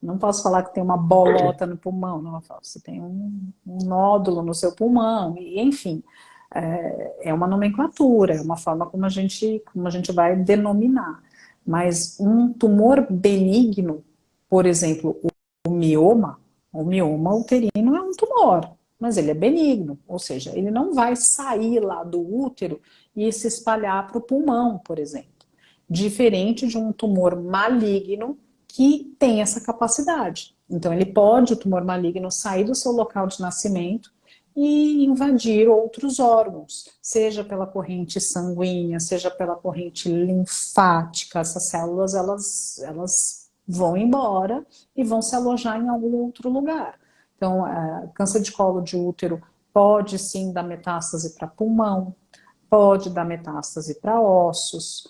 Não posso falar que tem uma bolota no pulmão, não. Eu falo, você tem um nódulo no seu pulmão, e, enfim. É uma nomenclatura, é uma forma como a gente vai denominar. Mas um tumor benigno, por exemplo, o mioma uterino é um tumor, mas ele é benigno, ou seja, ele não vai sair lá do útero e se espalhar para o pulmão, por exemplo. Diferente de um tumor maligno que tem essa capacidade. Então, o tumor maligno, sair do seu local de nascimento e invadir outros órgãos, seja pela corrente sanguínea, seja pela corrente linfática. Essas células, elas vão embora e vão se alojar em algum outro lugar. Então, câncer de colo de útero pode sim dar metástase para pulmão, pode dar metástase para ossos,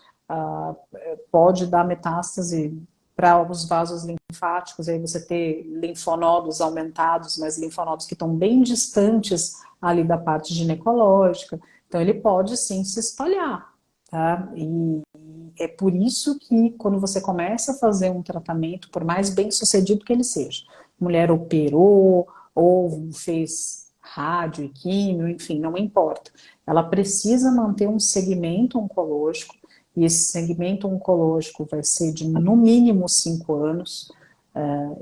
pode dar metástase para os vasos linfáticos, aí você ter linfonodos aumentados, mas linfonodos que estão bem distantes ali da parte ginecológica. Então, ele pode sim se espalhar, tá? E é por isso que quando você começa a fazer um tratamento, por mais bem sucedido que ele seja, mulher operou ou fez rádio e químio, enfim, não importa. Ela precisa manter um segmento oncológico, e esse segmento oncológico vai ser de no mínimo 5 anos.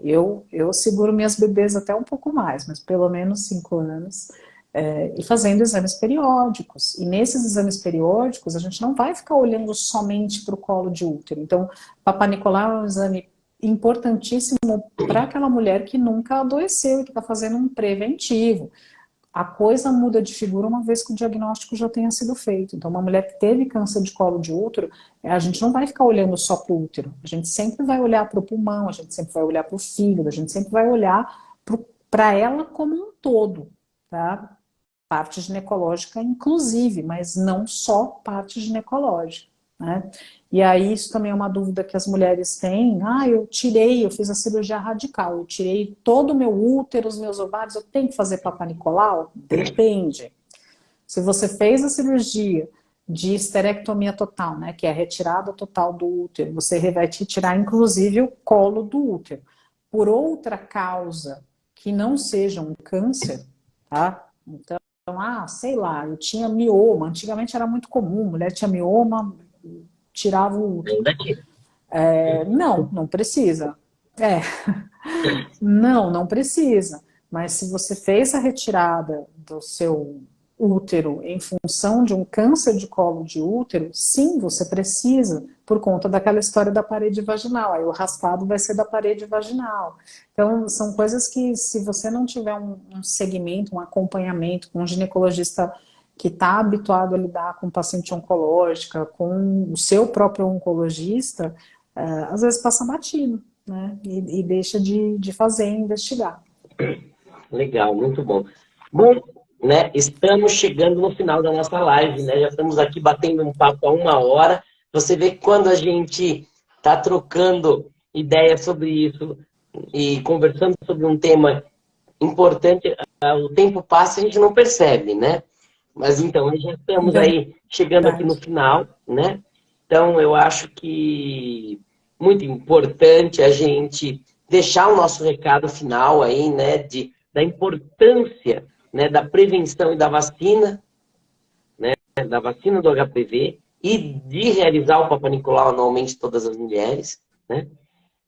Eu seguro minhas bebês até um pouco mais, mas pelo menos 5 anos. E fazendo exames periódicos. E nesses exames periódicos, a gente não vai ficar olhando somente para o colo de útero. Então, Papa Nicolau é um exame importantíssimo para aquela mulher que nunca adoeceu e que está fazendo um preventivo. A coisa muda de figura uma vez que o diagnóstico já tenha sido feito. Então, uma mulher que teve câncer de colo de útero, a gente não vai ficar olhando só para o útero. A gente sempre vai olhar para o pulmão, a gente sempre vai olhar para o fígado, a gente sempre vai olhar para ela como um todo, tá? Parte ginecológica, inclusive, mas não só parte ginecológica, né? E aí, isso também é uma dúvida que as mulheres têm. Eu fiz a cirurgia radical, eu tirei todo o meu útero, os meus ovários, eu tenho que fazer Papa Nicolau? Depende. Se você fez a cirurgia de esterectomia total, né, que é a retirada total do útero, você vai te tirar, inclusive, o colo do útero. Por outra causa que não seja um câncer, tá? Então, sei lá, eu tinha mioma, antigamente era muito comum, mulher tinha mioma, tirava o útero. Não precisa. Não precisa. Mas se você fez a retirada do seu útero em função de um câncer de colo de útero, sim, você precisa, por conta daquela história da parede vaginal. Aí o raspado vai ser da parede vaginal. Então, são coisas que, se você não tiver um segmento, um acompanhamento com um ginecologista que está habituado a lidar com paciente oncológica, com o seu próprio oncologista, às vezes passa batido, né? E deixa de fazer, investigar. Legal, muito bom. Bom, né, estamos chegando no final da nossa live, né? Já estamos aqui batendo um papo há 1 hora. Você vê que quando a gente está trocando ideias sobre isso e conversando sobre um tema importante, o tempo passa e a gente não percebe, né? Mas então, já estamos aí chegando aqui no final, né? Então, eu acho que muito importante a gente deixar o nosso recado final aí, né? Da importância, né, da prevenção e da vacina do HPV e de realizar o Papa Nicolau anualmente todas as mulheres, né?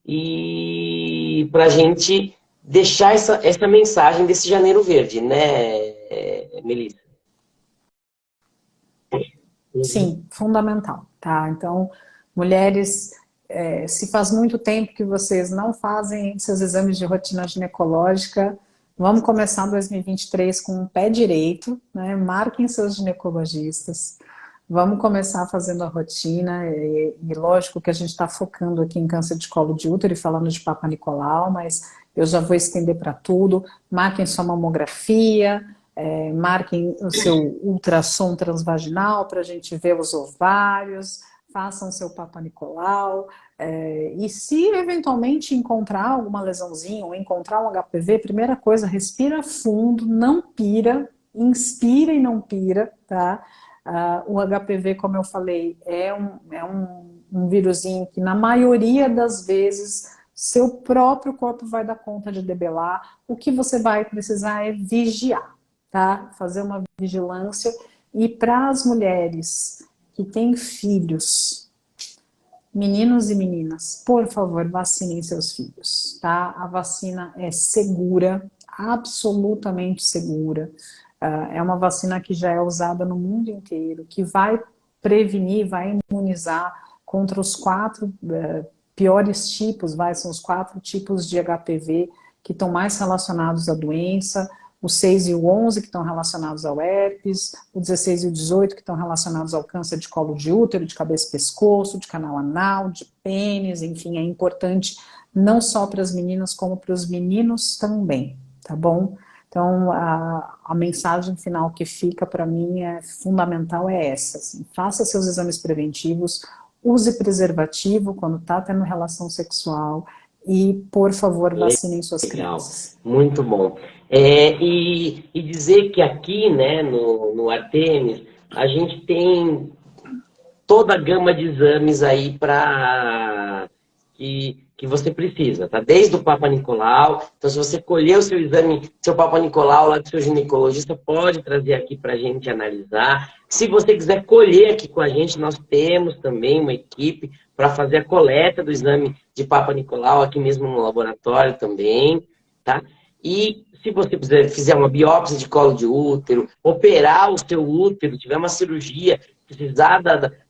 E para a gente deixar essa mensagem desse Janeiro Verde, né, Melissa? Sim, fundamental, tá? Então, mulheres, se faz muito tempo que vocês não fazem seus exames de rotina ginecológica, vamos começar 2023 com o pé direito, né? Marquem seus ginecologistas, vamos começar fazendo a rotina, e lógico que a gente está focando aqui em câncer de colo de útero e falando de Papa Nicolau, mas eu já vou estender para tudo. Marquem sua mamografia, marquem o seu ultrassom transvaginal para a gente ver os ovários, façam seu Papa Nicolau, e se eventualmente encontrar alguma lesãozinha ou encontrar um HPV, primeira coisa, respira fundo, não pira, inspira e não pira, tá? O HPV, como eu falei, é um vírusinho que na maioria das vezes seu próprio corpo vai dar conta de debelar. O que você vai precisar é vigiar, tá? Fazer uma vigilância. E para as mulheres que têm filhos, meninos e meninas, por favor, vacinem seus filhos, tá? A vacina é segura, absolutamente segura. É uma vacina que já é usada no mundo inteiro, que vai prevenir, vai imunizar contra os 4 piores tipos, são os 4 tipos de HPV que estão mais relacionados à doença, o 6 e o 11 que estão relacionados ao herpes, o 16 e o 18 que estão relacionados ao câncer de colo de útero, de cabeça e pescoço, de canal anal, de pênis, enfim, é importante não só para as meninas como para os meninos também, tá bom? Então, a mensagem final que fica para mim fundamental é essa, assim, faça seus exames preventivos, use preservativo quando está tendo relação sexual e, por favor, vacinem suas crianças. Muito bom. E dizer que aqui, né, no Artemis, a gente tem toda a gama de exames aí para que você precisa, tá? Desde o Papa Nicolau. Então, se você colher o seu exame, seu Papa Nicolau lá do seu ginecologista, pode trazer aqui para a gente analisar. Se você quiser colher aqui com a gente, nós temos também uma equipe para fazer a coleta do exame de Papa Nicolau aqui mesmo no laboratório também, tá? E se você fizer uma biópsia de colo de útero, operar o seu útero, tiver uma cirurgia, precisar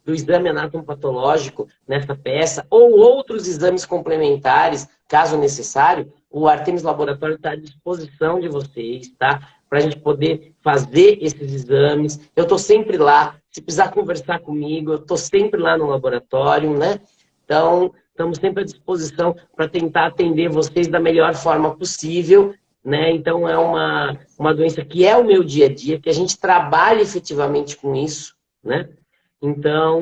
do exame anatomopatológico nessa peça, ou outros exames complementares, caso necessário, o Artemis Laboratório está à disposição de vocês, tá? Para a gente poder fazer esses exames. Eu estou sempre lá. Se precisar conversar comigo, eu estou sempre lá no laboratório, né? Então, estamos sempre à disposição para tentar atender vocês da melhor forma possível, né? Então, é uma doença que é o meu dia a dia, que a gente trabalha efetivamente com isso, né? Então,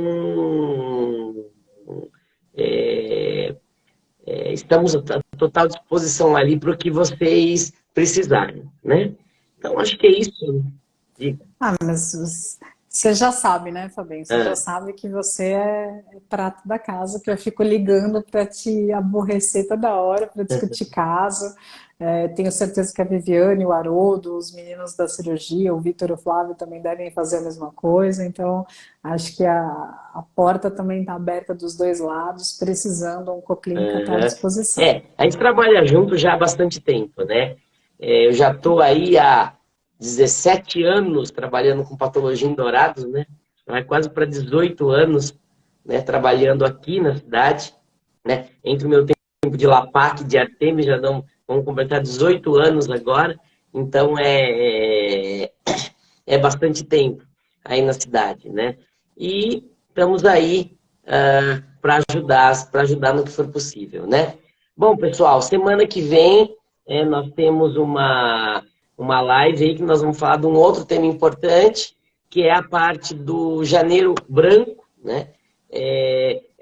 estamos à total disposição ali para o que vocês precisarem, né? Então, acho que é isso. Diga. Mas você já sabe, né, Fabinho? Você já sabe que você é prato da casa, que eu fico ligando para te aborrecer toda hora, para discutir caso. Tenho certeza que a Viviane, o Haroldo, os meninos da cirurgia, o Vitor e o Flávio também devem fazer a mesma coisa. Então, acho que a porta também está aberta dos dois lados, precisando, a Oncoclínica está à disposição. A gente trabalha junto já há bastante tempo, né? Eu já estou aí há 17 anos trabalhando com patologia em Dourados, né? Vai quase para 18 anos, né, trabalhando aqui na cidade, né? Entre o meu tempo de LAPAC, de Artemis, vamos completar 18 anos agora. Então, é bastante tempo aí na cidade, né? E estamos aí para ajudar no que for possível, né? Bom, pessoal, semana que vem nós temos uma live aí que nós vamos falar de um outro tema importante, que é a parte do Janeiro Branco, né?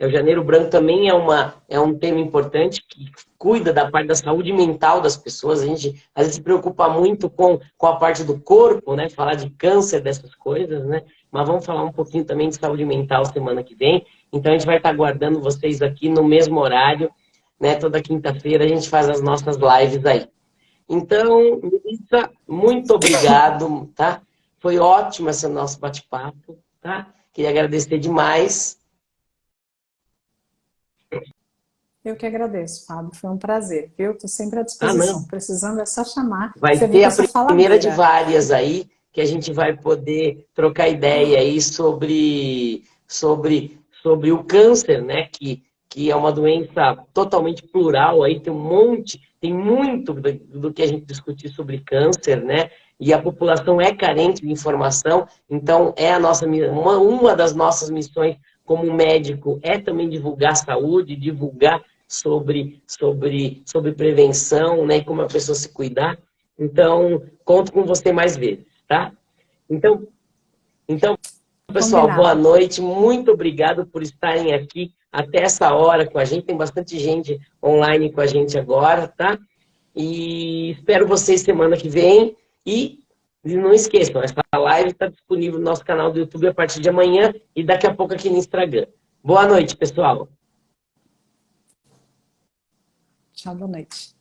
O Janeiro Branco também é um tema importante que cuida da parte da saúde mental das pessoas. A gente às vezes se preocupa muito com a parte do corpo, né? Falar de câncer, dessas coisas, né? Mas vamos falar um pouquinho também de saúde mental semana que vem. Então a gente vai estar aguardando vocês aqui no mesmo horário, né? Toda quinta-feira a gente faz as nossas lives aí. Então, Melissa, muito obrigado, tá? Foi ótimo esse nosso bate-papo, tá? Queria agradecer demais. Eu que agradeço, Fábio. Foi um prazer, viu? Estou sempre à disposição. Precisando é só chamar. Vai ter a primeira de várias aí, que a gente vai poder trocar ideia aí sobre o câncer, né? Que é uma doença totalmente plural, aí tem muito do que a gente discutir sobre câncer, né? E a população é carente de informação, então uma das nossas missões como médico é também divulgar saúde, divulgar sobre prevenção, né? E como a pessoa se cuidar. Então, conto com você mais vezes, tá? Então pessoal, combinado. Boa noite, muito obrigado por estarem aqui até essa hora com a gente. Tem bastante gente online com a gente agora, tá? E espero vocês semana que vem. E não esqueçam, essa live está disponível no nosso canal do YouTube a partir de amanhã e daqui a pouco aqui no Instagram. Boa noite, pessoal. Tchau, boa noite.